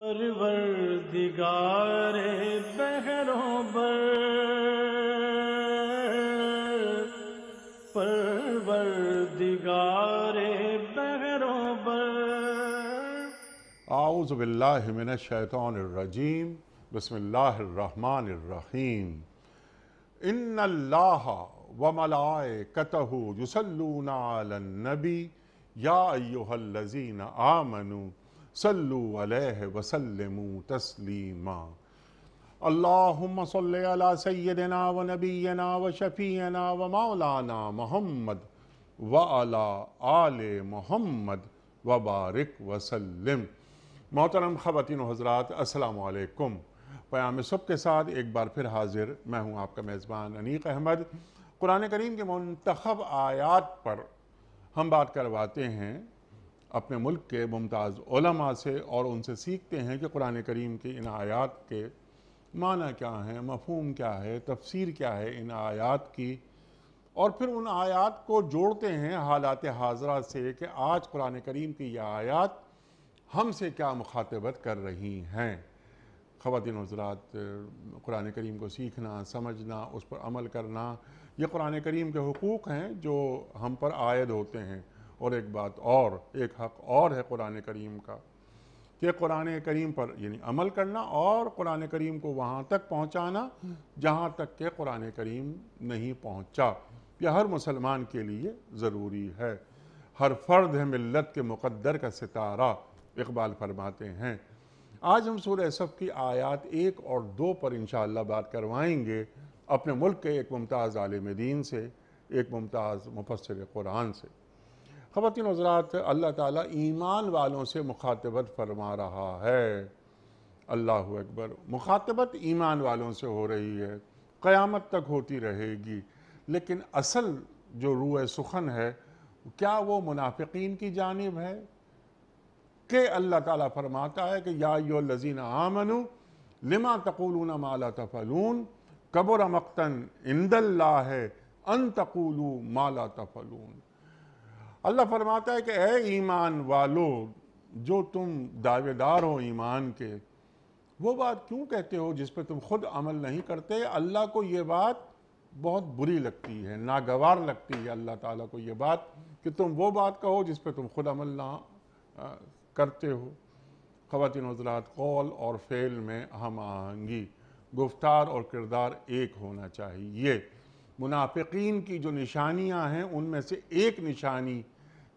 پروردگار بحروں بر، پروردگار بحروں بر۔ اعوذ باللہ من الشیطان الرجیم، بسم اللہ الرحمن الرحیم۔ ان اللہ وملائکتہ یصلون علی النبی یا ایہا الذین آمنوا صلوا علیہ وسلموا تسلیما۔ اللہم صلی علی سیدنا و نبینا و شفیعنا و مولانا محمد وعلی آل محمد وبارک وسلم۔ محترم خواتین و حضرات، السلام علیکم۔ پیام صبح کے ساتھ ایک بار پھر حاضر میں ہوں آپ کا میزبان انیق احمد۔ قرآن کریم کے منتخب آیات پر ہم بات کرواتے ہیں اپنے ملک کے ممتاز علماء سے، اور ان سے سیکھتے ہیں کہ قرآن کریم کی ان آیات کے معنی کیا ہیں، مفہوم کیا ہے، تفسیر کیا ہے ان آیات کی، اور پھر ان آیات کو جوڑتے ہیں حالات حاضرہ سے کہ آج قرآن کریم کی یہ آیات ہم سے کیا مخاطبت کر رہی ہیں۔ خواتین و حضرات، قرآن کریم کو سیکھنا، سمجھنا، اس پر عمل کرنا، یہ قرآن کریم کے حقوق ہیں جو ہم پر عائد ہوتے ہیں۔ اور ایک بات اور، ایک حق اور ہے قرآن کریم کا کہ قرآن کریم پر یعنی عمل کرنا اور قرآن کریم کو وہاں تک پہنچانا جہاں تک کہ قرآن کریم نہیں پہنچا۔ یہ ہر مسلمان کے لیے ضروری ہے۔ ہر فرد ہے ملت کے مقدر کا ستارہ، اقبال فرماتے ہیں۔ آج ہم سورہ صف کی آیات 1 اور 2 پر انشاءاللہ بات کروائیں گے اپنے ملک کے ایک ممتاز عالم دین سے، ایک ممتاز مفسر قرآن سے۔ خواتین و حضرات، اللہ تعالیٰ ایمان والوں سے مخاطبت فرما رہا ہے۔ اللہ اکبر۔ مخاطبت ایمان والوں سے ہو رہی ہے، قیامت تک ہوتی رہے گی، لیکن اصل جو روح سخن ہے کیا وہ منافقین کی جانب ہے؟ کہ اللہ تعالیٰ فرماتا ہے کہ یا ایھا الذین آمنوا لما تقولون ما لا تفعلون کبر مقتا عند اللہ ان تقولوا ما لا تفعلون۔ اللہ فرماتا ہے کہ اے ایمان والو، جو تم دعوے دار ہو ایمان کے، وہ بات کیوں کہتے ہو جس پہ تم خود عمل نہیں کرتے؟ اللہ کو یہ بات بہت بری لگتی ہے، ناگوار لگتی ہے اللہ تعالیٰ کو یہ بات کہ تم وہ بات کہو جس پہ تم خود عمل نہ کرتے ہو۔ خواتین و حضرات، قول اور فعل میں ہم آہنگی، گفتار اور کردار ایک ہونا چاہیے۔ منافقین کی جو نشانیاں ہیں ان میں سے ایک نشانی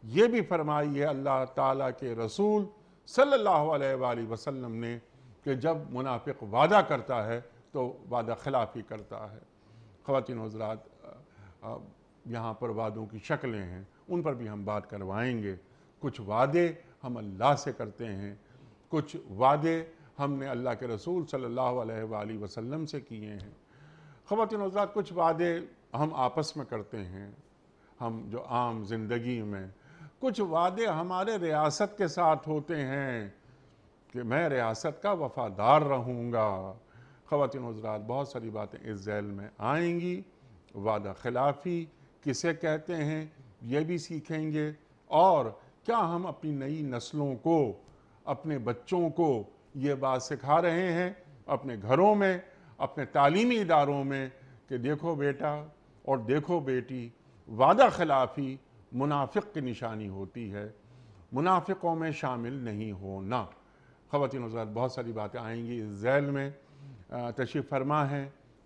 یہ بھی فرمائی ہے اللہ تعالیٰ کے رسول صلی اللہ علیہ وآلہ وسلم نے کہ جب منافق وعدہ کرتا ہے تو وعدہ خلافی کرتا ہے۔ خواتین و حضرات، یہاں پر وعدوں کی شکلیں ہیں، ان پر بھی ہم بات کروائیں گے۔ کچھ وعدے ہم اللہ سے کرتے ہیں، کچھ وعدے ہم نے اللہ کے رسول صلی اللہ علیہ وآلہ وسلم سے کیے ہیں۔ خواتین و حضرات، کچھ وعدے ہم آپس میں کرتے ہیں، ہم جو عام زندگی میں، کچھ وعدے ہمارے ریاست کے ساتھ ہوتے ہیں کہ میں ریاست کا وفادار رہوں گا۔ خواتین و حضرات، بہت ساری باتیں اس ذیل میں آئیں گی۔ وعدہ خلافی کسے کہتے ہیں یہ بھی سیکھیں گے، اور کیا ہم اپنی نئی نسلوں کو، اپنے بچوں کو یہ بات سکھا رہے ہیں اپنے گھروں میں، اپنے تعلیمی اداروں میں کہ دیکھو بیٹا اور دیکھو بیٹی، وعدہ خلافی منافق کی نشانی ہوتی ہے، منافقوں میں شامل نہیں ہونا۔ خواتین و حضرات، بہت ساری باتیں آئیں گی اس ذیل میں۔ تشریف فرما ہے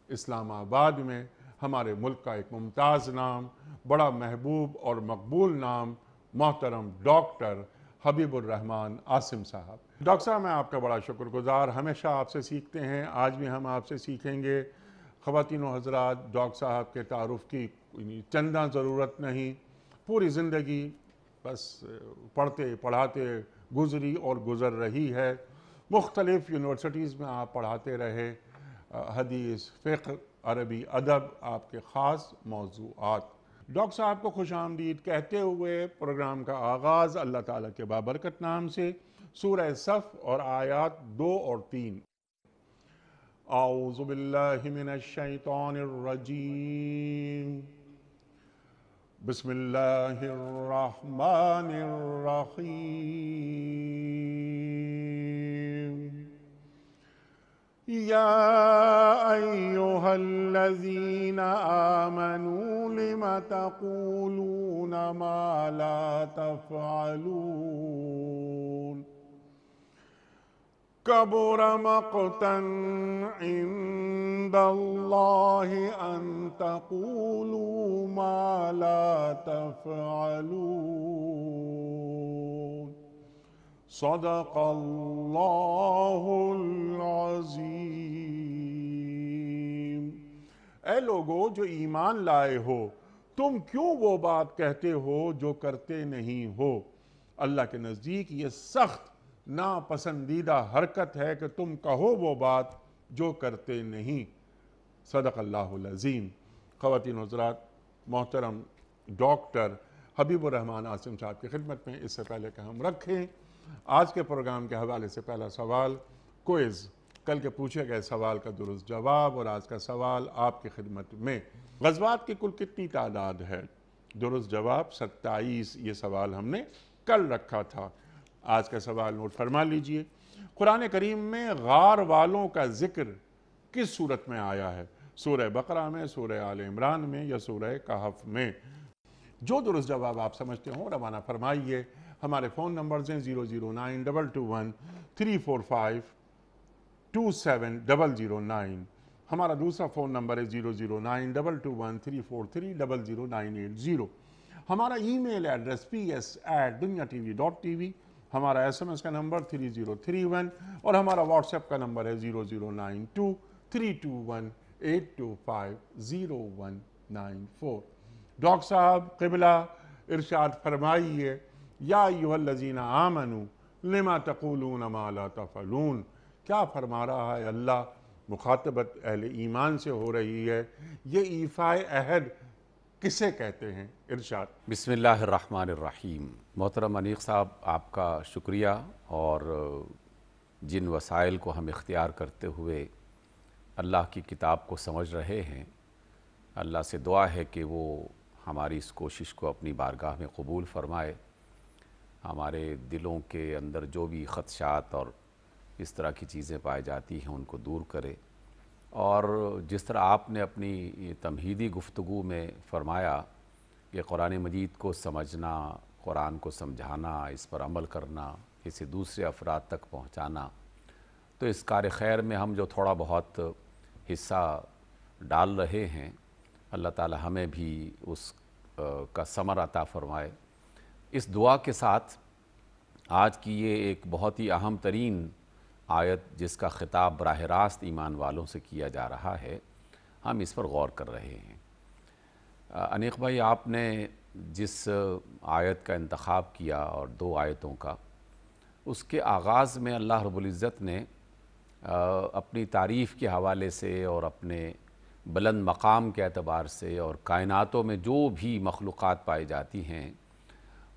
اسلام آباد میں ہمارے ملک کا ایک ممتاز نام، بڑا محبوب اور مقبول نام، محترم ڈاکٹر حبیب الرحمن عاصم صاحب۔ ڈاکٹر صاحب، میں آپ کا بڑا شکر گزار، ہمیشہ آپ سے سیکھتے ہیں، آج بھی ہم آپ سے سیکھیں گے۔ خواتین و حضرات، ڈاکٹر صاحب کے تعارف کی چنداں ضرورت نہیں، پوری زندگی بس پڑھتے پڑھاتے گزری اور گزر رہی ہے۔ مختلف یونیورسٹیز میں آپ پڑھاتے رہے، حدیث، فقہ، عربی، ادب آپ کے خاص موضوعات۔ ڈاکٹر صاحب کو خوش آمدید کہتے ہوئے پروگرام کا آغاز اللہ تعالیٰ کے بابرکت نام سے، سورہ صف اور آیات 2 اور 3۔ اعوذ باللہ من الشیطان الرجیم، بسم اللہ الرحمن الرحیم۔ یا ایہا الذین آمنوا لم تقولون ما لا تفعلون کبر مقتا عند اللہ ان تقولوا ما لا تفعلون صدق اللہ العظیم۔ اے لوگو جو ایمان لائے ہو، تم کیوں وہ بات کہتے ہو جو کرتے نہیں ہو؟ اللہ کے نزدیک یہ سخت ناپسندیدہ حرکت ہے کہ تم کہو وہ بات جو کرتے نہیں۔ صدق اللہ العظیم۔ خواتین و حضرات، محترم ڈاکٹر حبیب الرحمن عاصم صاحب کی خدمت میں اس سے پہلے کہ ہم رکھیں آج کے پروگرام کے حوالے سے پہلا سوال کوئز، کل کے پوچھے گئے سوال کا درست جواب اور آج کا سوال آپ کی خدمت میں۔ غزوات کی کل کتنی تعداد ہے؟ درست جواب 27۔ یہ سوال ہم نے کل رکھا تھا۔ آج کا سوال نوٹ فرما لیجئے۔ قرآن کریم میں غار والوں کا ذکر کس صورت میں آیا ہے؟ سورہ بقرہ میں، سورہ آل عمران میں یا سورہ کہف میں؟ جو درست جواب آپ سمجھتے ہوں روانہ فرمائیے۔ ہمارے فون نمبرز ہیں 009221345270009۔ ہمارا دوسرا فون نمبر ہے 009221343009880۔ ہمارا ای میل ایڈریس ps@dunyatv.tv۔ ہمارا SMS کا نمبر 3031 اور ہمارا واٹس ایپ کا نمبر ہے 00923258250194۔ ڈاکٹر صاحب قبلہ ارشاد فرمائیے، یا ایہا الذین آمنوا لما تقولون ما لا تفعلون۔ کیا فرما رہا ہے اللہ؟ مخاطبت اہل ایمان سے ہو رہی ہے۔ یہ ایفائے عہد کسے کہتے ہیں؟ ارشاد۔ بسم اللہ الرحمن الرحیم۔ محترم انیق صاحب، آپ کا شکریہ، اور جن وسائل کو ہم اختیار کرتے ہوئے اللہ کی کتاب کو سمجھ رہے ہیں، اللہ سے دعا ہے کہ وہ ہماری اس کوشش کو اپنی بارگاہ میں قبول فرمائے، ہمارے دلوں کے اندر جو بھی خدشات اور اس طرح کی چیزیں پائی جاتی ہیں ان کو دور کرے، اور جس طرح آپ نے اپنی تمہیدی گفتگو میں فرمایا کہ قرآن مجید کو سمجھنا، قرآن کو سمجھانا، اس پر عمل کرنا، اسے دوسرے افراد تک پہنچانا، تو اس کار خیر میں ہم جو تھوڑا بہت حصہ ڈال رہے ہیں، اللہ تعالی ہمیں بھی اس کا ثمر عطا فرمائے۔ اس دعا کے ساتھ آج کی یہ ایک بہت ہی اہم ترین آیت، جس کا خطاب براہ راست ایمان والوں سے کیا جا رہا ہے، ہم اس پر غور کر رہے ہیں۔ انیق بھائی، آپ نے جس آیت کا انتخاب کیا اور 2 آیتوں کا، اس کے آغاز میں اللہ رب العزت نے اپنی تعریف کے حوالے سے اور اپنے بلند مقام کے اعتبار سے اور کائناتوں میں جو بھی مخلوقات پائی جاتی ہیں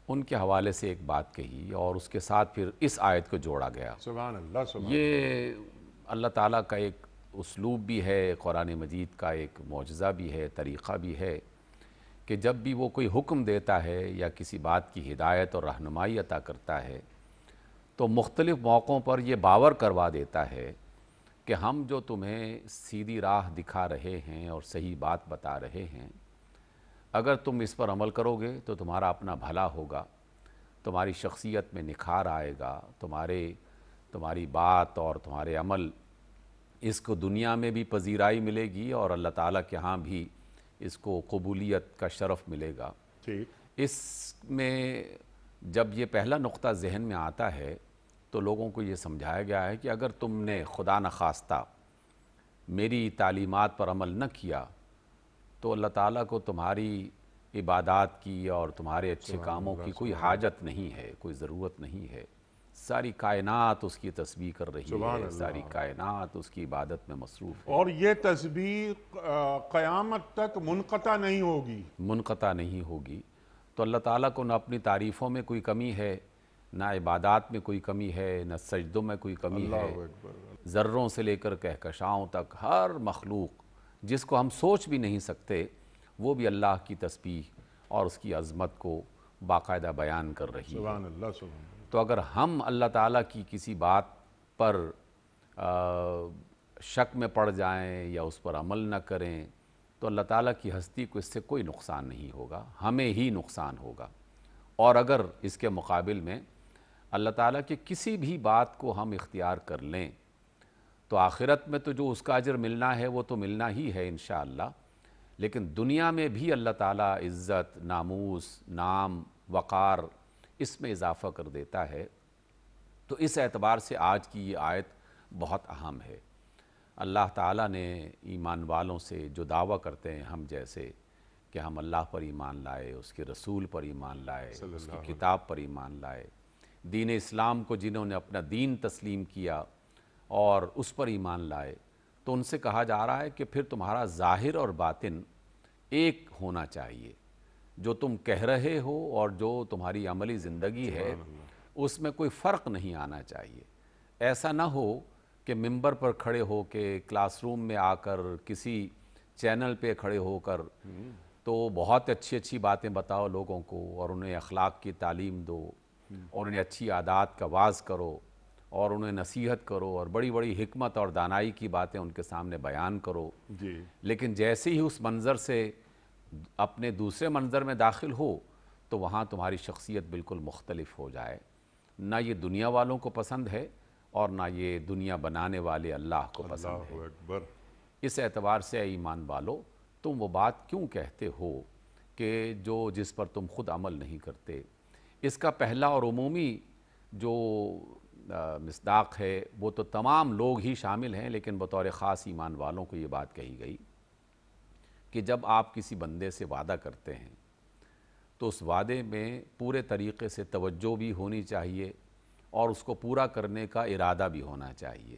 ان کے حوالے سے ایک بات کہی، اور اس کے ساتھ پھر اس آیت کو جوڑا گیا۔ سبحان اللہ، سبحان یہ اللہ تعالیٰ کا ایک اسلوب بھی ہے، قرآن مجید کا ایک معجزہ بھی ہے، طریقہ بھی ہے کہ جب بھی وہ کوئی حکم دیتا ہے یا کسی بات کی ہدایت اور رہنمائی عطا کرتا ہے تو مختلف موقعوں پر یہ باور کروا دیتا ہے کہ ہم جو تمہیں سیدھی راہ دکھا رہے ہیں اور صحیح بات بتا رہے ہیں، اگر تم اس پر عمل کرو گے تو تمہارا اپنا بھلا ہوگا، تمہاری شخصیت میں نکھار آئے گا، تمہاری بات اور تمہارے عمل اس کو دنیا میں بھی پذیرائی ملے گی اور اللہ تعالیٰ کے ہاں بھی اس کو قبولیت کا شرف ملے گا۔ ٹھیک۔ اس میں جب یہ پہلا نقطہ ذہن میں آتا ہے تو لوگوں کو یہ سمجھایا گیا ہے کہ اگر تم نے خدا نخواستہ میری تعلیمات پر عمل نہ کیا تو اللہ تعالیٰ کو تمہاری عبادات کی اور تمہارے اچھے کاموں کی کوئی حاجت نہیں ہے، کوئی ضرورت نہیں ہے۔ ساری کائنات اس کی تسبیح کر رہی ہے، ساری کائنات اس کی عبادت میں مصروف ہے، اور یہ تسبیح قیامت تک منقطع نہیں ہوگی۔ منقطع نہیں ہوگی۔ تو اللہ تعالیٰ کو نہ اپنی تعریفوں میں کوئی کمی ہے، نہ عبادات میں کوئی کمی ہے، نہ سجدوں میں کوئی کمی ہے۔ ذروں سے لے کر کہکشاؤں تک ہر مخلوق جس کو ہم سوچ بھی نہیں سکتے، وہ بھی اللہ کی تسبیح اور اس کی عظمت کو باقاعدہ بیان کر رہی ہے۔ سبحان اللہ، سبحان اللہ۔ تو اگر ہم اللہ تعالیٰ کی کسی بات پر شک میں پڑ جائیں یا اس پر عمل نہ کریں تو اللہ تعالیٰ کی ہستی کو اس سے کوئی نقصان نہیں ہوگا، ہمیں ہی نقصان ہوگا۔ اور اگر اس کے مقابل میں اللہ تعالیٰ کی کسی بھی بات کو ہم اختیار کر لیں تو آخرت میں تو جو اس کا اجر ملنا ہے وہ تو ملنا ہی ہے انشاءاللہ، لیکن دنیا میں بھی اللہ تعالیٰ عزت، ناموس، نام، وقار اس میں اضافہ کر دیتا ہے۔ تو اس اعتبار سے آج کی یہ آیت بہت اہم ہے۔ اللہ تعالیٰ نے ایمان والوں سے جو دعویٰ کرتے ہیں ہم جیسے کہ ہم اللہ پر ایمان لائے، اس کے رسول پر ایمان لائے، اس کی کتاب پر ایمان لائے، دین اسلام کو جنہوں نے اپنا دین تسلیم کیا اور اس پر ایمان لائے، تو ان سے کہا جا رہا ہے کہ پھر تمہارا ظاہر اور باطن ایک ہونا چاہیے۔ جو تم کہہ رہے ہو اور جو تمہاری عملی زندگی ہے اس میں کوئی فرق نہیں آنا چاہیے۔ ایسا نہ ہو کہ ممبر پر کھڑے ہو کے، کلاس روم میں آ کر، کسی چینل پہ کھڑے ہو کر تو بہت اچھی اچھی باتیں بتاؤ لوگوں کو اور انہیں اخلاق کی تعلیم دو اور انہیں اچھی عادات کا واعظ کرو اور انہیں نصیحت کرو اور بڑی بڑی حکمت اور دانائی کی باتیں ان کے سامنے بیان کرو، لیکن جیسے ہی اس منظر سے اپنے دوسرے منظر میں داخل ہو تو وہاں تمہاری شخصیت بالکل مختلف ہو جائے۔ نہ یہ دنیا والوں کو پسند ہے اور نہ یہ دنیا بنانے والے اللہ کو پسند ہے۔ اللہ اکبر۔ اس اعتبار سے اے ایمان والو، تم وہ بات کیوں کہتے ہو کہ جس پر تم خود عمل نہیں کرتے؟ اس کا پہلا اور عمومی جو مصداق ہے وہ تو تمام لوگ ہی شامل ہیں، لیکن بطور خاص ایمان والوں کو یہ بات کہی گئی کہ جب آپ کسی بندے سے وعدہ کرتے ہیں تو اس وعدے میں پورے طریقے سے توجہ بھی ہونی چاہیے اور اس کو پورا کرنے کا ارادہ بھی ہونا چاہیے۔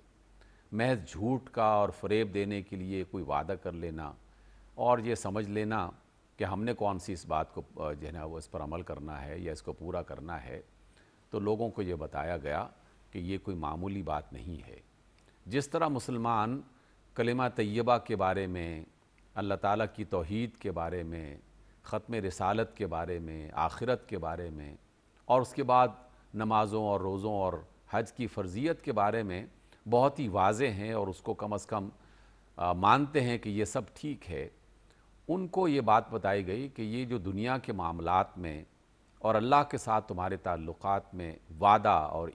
محض جھوٹ کا اور فریب دینے کے لیے کوئی وعدہ کر لینا اور یہ سمجھ لینا کہ ہم نے کون سی اس بات کو جو ہے نا وہ اس پر عمل کرنا ہے یا اس کو پورا کرنا ہے، تو لوگوں کو یہ بتایا گیا کہ یہ کوئی معمولی بات نہیں ہے۔ جس طرح مسلمان کلمہ طیبہ کے بارے میں، اللہ تعالیٰ کی توحید کے بارے میں، ختم رسالت کے بارے میں، آخرت کے بارے میں اور اس کے بعد نمازوں اور روزوں اور حج کی فرضیت کے بارے میں بہت ہی واضح ہیں اور اس کو کم از کم مانتے ہیں کہ یہ سب ٹھیک ہے، ان کو یہ بات بتائی گئی کہ یہ جو دنیا کے معاملات میں اور اللہ کے ساتھ تمہارے تعلقات میں وعدہ اور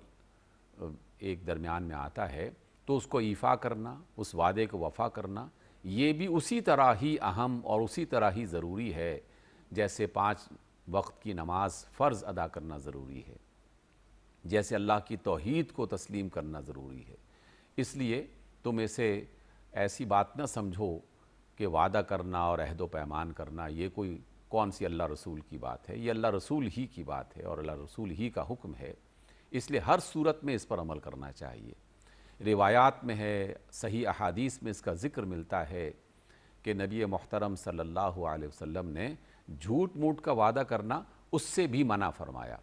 ایک درمیان میں آتا ہے تو اس کو ایفا کرنا، اس وعدے کو وفا کرنا، یہ بھی اسی طرح ہی اہم اور اسی طرح ہی ضروری ہے جیسے 5 وقت کی نماز فرض ادا کرنا ضروری ہے، جیسے اللہ کی توحید کو تسلیم کرنا ضروری ہے۔ اس لیے تم اسے ایسی بات نہ سمجھو کہ وعدہ کرنا اور عہد و پیمان کرنا یہ کوئی کون سی اللہ رسول کی بات ہے، یہ اللہ رسول ہی کی بات ہے اور اللہ رسول ہی کا حکم ہے، اس لیے ہر صورت میں اس پر عمل کرنا چاہیے۔ روایات میں ہے، صحیح احادیث میں اس کا ذکر ملتا ہے کہ نبی محترم صلی اللہ علیہ وسلم نے جھوٹ موٹ کا وعدہ کرنا اس سے بھی منع فرمایا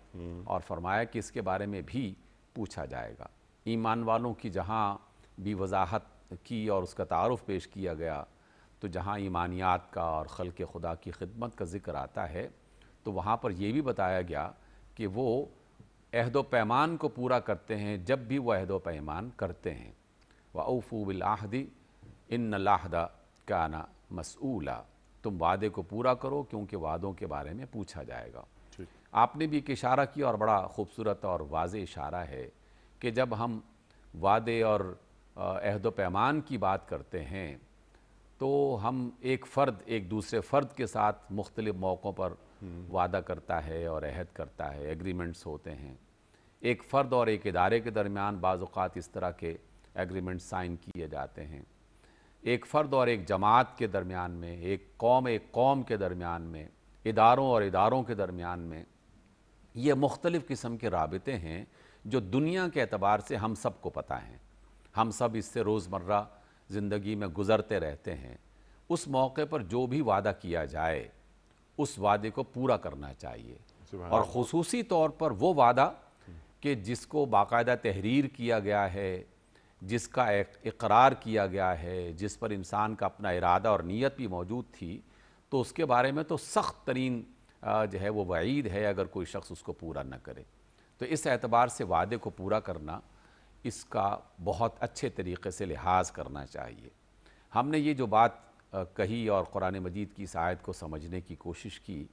اور فرمایا کہ اس کے بارے میں بھی پوچھا جائے گا۔ ایمان والوں کی جہاں بھی وضاحت کی اور اس کا تعارف پیش کیا گیا تو جہاں ایمانیات کا اور خلق خدا کی خدمت کا ذکر آتا ہے تو وہاں پر یہ بھی بتایا گیا کہ وہ عہد و پیمان کو پورا کرتے ہیں جب بھی وہ عہد و پیمان کرتے ہیں۔ وَأَوْفُوا بِالْعَهْدِ إِنَّ الْعَهْدَ كَانَ مَسْئُولًا، تم وعدے کو پورا کرو کیونکہ وعدوں کے بارے میں پوچھا جائے گا۔ آپ نے بھی ایک اشارہ کیا اور بڑا خوبصورت اور واضح اشارہ ہے کہ جب ہم وعدے اور عہد و پیمان کی بات کرتے ہیں تو ہم ایک فرد ایک دوسرے فرد کے ساتھ مختلف موقعوں پر وعدہ کرتا ہے اور عہد کرتا ہے، ایگریمنٹس ہوتے ہیں۔ ایک فرد اور ایک ادارے کے درمیان بعض اوقات اس طرح کے ایگریمنٹ سائن کیے جاتے ہیں۔ ایک فرد اور ایک جماعت کے درمیان میں، ایک قوم کے درمیان میں، اداروں اور اداروں کے درمیان میں، یہ مختلف قسم کے رابطے ہیں جو دنیا کے اعتبار سے ہم سب کو پتہ ہیں، ہم سب اس سے روزمرہ زندگی میں گزرتے رہتے ہیں۔ اس موقع پر جو بھی وعدہ کیا جائے اس وعدے کو پورا کرنا چاہیے، اور خصوصی طور پر وہ وعدہ کہ جس کو باقاعدہ تحریر کیا گیا ہے، جس کا اقرار کیا گیا ہے، جس پر انسان کا اپنا ارادہ اور نیت بھی موجود تھی، تو اس کے بارے میں تو سخت ترین جو ہے وہ وعید ہے اگر کوئی شخص اس کو پورا نہ کرے۔ تو اس اعتبار سے وعدے کو پورا کرنا اس کا بہت اچھے طریقے سے لحاظ کرنا چاہیے۔ ہم نے یہ جو بات کہی اور قرآن مجید کی اس آیت کو سمجھنے کی کوشش کی،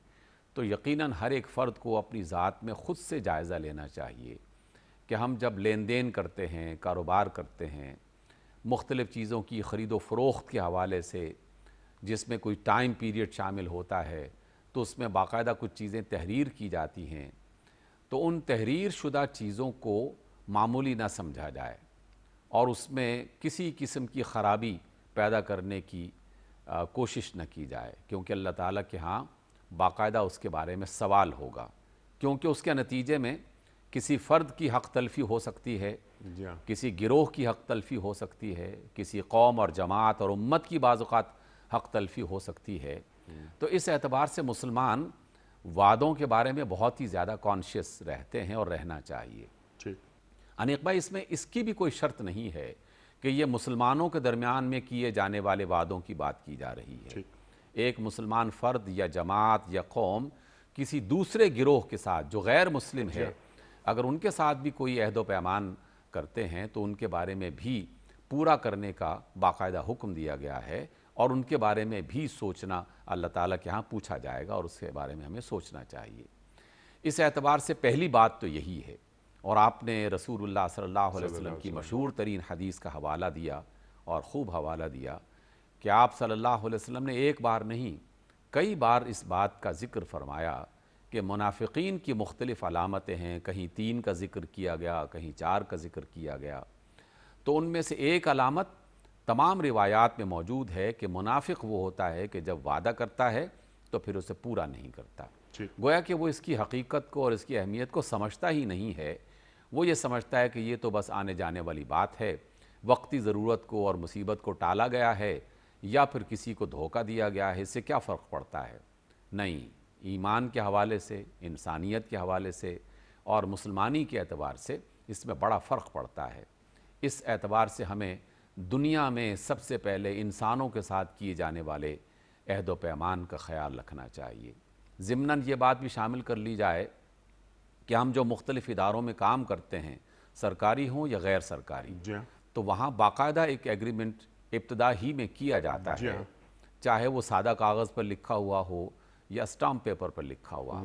تو یقیناً ہر ایک فرد کو اپنی ذات میں خود سے جائزہ لینا چاہیے کہ ہم جب لین دین کرتے ہیں، کاروبار کرتے ہیں، مختلف چیزوں کی خرید و فروخت کے حوالے سے جس میں کوئی ٹائم پیریڈ شامل ہوتا ہے، تو اس میں باقاعدہ کچھ چیزیں تحریر کی جاتی ہیں، تو ان تحریر شدہ چیزوں کو معمولی نہ سمجھا جائے اور اس میں کسی قسم کی خرابی پیدا کرنے کی کوشش نہ کی جائے، کیونکہ اللہ تعالیٰ کے ہاں باقاعدہ اس کے بارے میں سوال ہوگا، کیونکہ اس کے نتیجے میں کسی فرد کی حق تلفی ہو سکتی ہے، جی ہاں، کسی گروہ کی حق تلفی ہو سکتی ہے، کسی قوم اور جماعت اور امت کی بعض اوقات حق تلفی ہو سکتی ہے۔ تو اس اعتبار سے مسلمان وعدوں کے بارے میں بہت ہی زیادہ کانشیس رہتے ہیں اور رہنا چاہیے۔ ٹھیک، انیق بھائی، اس میں اس کی بھی کوئی شرط نہیں ہے کہ یہ مسلمانوں کے درمیان میں کیے جانے والے وعدوں کی بات کی جا رہی ہے۔ ٹھیک، ایک مسلمان فرد یا جماعت یا قوم کسی دوسرے گروہ کے ساتھ جو غیر مسلم ہے، اگر ان کے ساتھ بھی کوئی عہد و پیمان کرتے ہیں تو ان کے بارے میں بھی پورا کرنے کا باقاعدہ حکم دیا گیا ہے، اور ان کے بارے میں بھی سوچنا اللہ تعالیٰ کے ہاں پوچھا جائے گا، اور اس کے بارے میں ہمیں سوچنا چاہیے۔ اس اعتبار سے پہلی بات تو یہی ہے، اور آپ نے رسول اللہ صلی اللہ علیہ وسلم کی مشہور ترین حدیث کا حوالہ دیا اور خوب حوالہ دیا کہ آپ صلی اللہ علیہ وسلم نے ایک بار نہیں کئی بار اس بات کا ذکر فرمایا کہ منافقین کی مختلف علامتیں ہیں، کہیں 3 کا ذکر کیا گیا، کہیں 4 کا ذکر کیا گیا، تو ان میں سے ایک علامت تمام روایات میں موجود ہے کہ منافق وہ ہوتا ہے کہ جب وعدہ کرتا ہے تو پھر اسے پورا نہیں کرتا۔ گویا کہ وہ اس کی حقیقت کو اور اس کی اہمیت کو سمجھتا ہی نہیں ہے، وہ یہ سمجھتا ہے کہ یہ تو بس آنے جانے والی بات ہے، وقتی ضرورت کو اور مصیبت کو ٹالا گیا ہے یا پھر کسی کو دھوکہ دیا گیا ہے، اس سے کیا فرق پڑتا ہے؟ نہیں، ایمان کے حوالے سے، انسانیت کے حوالے سے اور مسلمانی کے اعتبار سے اس میں بڑا فرق پڑتا ہے۔ اس اعتبار سے ہمیں دنیا میں سب سے پہلے انسانوں کے ساتھ کیے جانے والے عہد و پیمان کا خیال رکھنا چاہیے۔ ضمناً یہ بات بھی شامل کر لی جائے کہ ہم جو مختلف اداروں میں کام کرتے ہیں، سرکاری ہوں یا غیر سرکاری، تو وہاں باقاعدہ ایک ایگریمنٹ ابتدا ہی میں کیا جاتا ہے، چاہے وہ سادہ کاغذ پر لکھا ہوا ہو یا اسٹامپ پیپر پر لکھا ہوا۔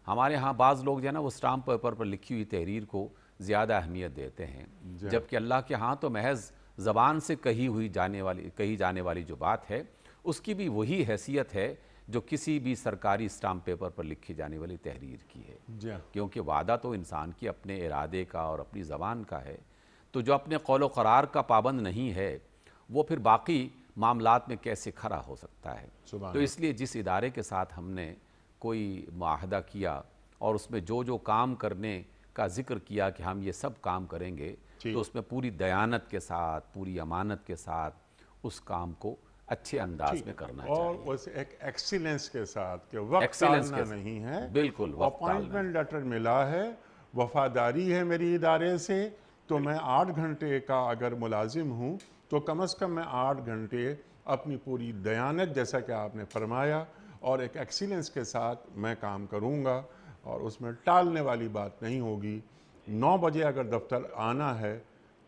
ہمارے ہاں بعض لوگ جو ہے نا وہ اسٹامپ پیپر پر لکھی ہوئی تحریر کو زیادہ اہمیت دیتے ہیں، جبکہ اللہ کے ہاں تو محض زبان سے کہی جانے والی جو بات ہے اس کی بھی وہی حیثیت ہے جو کسی بھی سرکاری اسٹامپ پیپر پر لکھی جانے والی تحریر کی ہے، کیونکہ وعدہ تو انسان کی اپنے ارادے کا اور اپنی زبان کا ہے، تو جو اپنے قول و قرار کا پابند نہیں ہے وہ پھر باقی معاملات میں کیسے کھڑا ہو سکتا ہے؟ تو اس لیے جس ادارے کے ساتھ ہم نے کوئی معاہدہ کیا اور اس میں جو کام کرنے کا ذکر کیا کہ ہم یہ سب کام کریں گے، تو اس میں پوری دیانت کے ساتھ، پوری امانت کے ساتھ اس کام کو اچھے انداز میں کرنا چاہیے، اور اسے ایک ایکسیلنس کے ساتھ کہ وقت ٹالنا نہیں ہے۔ بالکل، اپائنٹمنٹ لیٹر ملا ہے، وفاداری ہے میری ادارے سے، تو میں 8 گھنٹے کا اگر ملازم ہوں تو کم از کم میں 8 گھنٹے اپنی پوری دیانت جیسا کہ آپ نے فرمایا اور ایک ایکسیلنس کے ساتھ میں کام کروں گا، اور اس میں ٹالنے والی بات نہیں ہوگی۔ 9 بجے اگر دفتر آنا ہے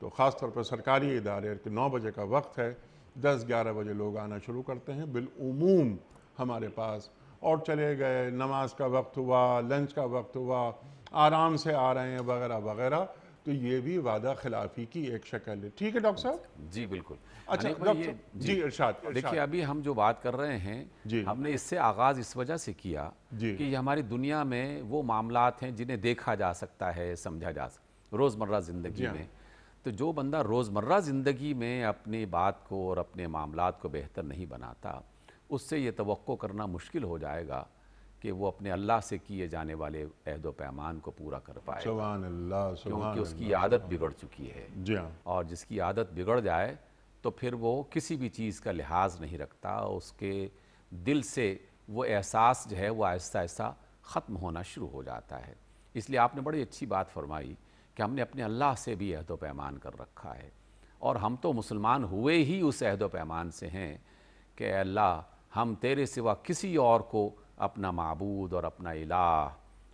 تو خاص طور پر سرکاری ادارے کہ 9 بجے کا وقت ہے، 10-11 بجے لوگ آنا شروع کرتے ہیں بالعموم ہمارے پاس، اور چلے گئے، نماز کا وقت ہوا، لنچ کا وقت ہوا، آرام سے آ رہے ہیں وغیرہ وغیرہ، تو یہ بھی وعدہ خلافی کی ایک شکل ہے۔ ٹھیک ہے ڈاکٹر صاحب؟ جی بالکل۔ اچھا ڈاکٹر، جی ارشاد۔ دیکھیے ابھی ہم جو بات کر رہے ہیں ہم نے اس سے آغاز اس وجہ سے کیا کہ یہ ہماری دنیا میں وہ معاملات ہیں جنہیں دیکھا جا سکتا ہے، سمجھا جا سکتا ہے روزمرہ زندگی میں، تو جو بندہ روزمرہ زندگی میں اپنی بات کو اور اپنے معاملات کو بہتر نہیں بناتا، اس سے یہ توقع کرنا مشکل ہو جائے گا کہ وہ اپنے اللہ سے کیے جانے والے عہد و پیمان کو پورا کر پائے، سبحان اللہ، کیونکہ اس کی عادت بگڑ چکی ہے، اور جس کی عادت بگڑ جائے تو پھر وہ کسی بھی چیز کا لحاظ نہیں رکھتا، اس کے دل سے وہ احساس جو ہے وہ آہستہ آہستہ ختم ہونا شروع ہو جاتا ہے۔ اس لیے آپ نے بڑی اچھی بات فرمائی کہ ہم نے اپنے اللہ سے بھی عہد و پیمان کر رکھا ہے، اور ہم تو مسلمان ہوئے ہی اس عہد و پیمان سے ہیں کہ اے اللہ ہم تیرے سوا کسی اور کو اپنا معبود اور اپنا الہ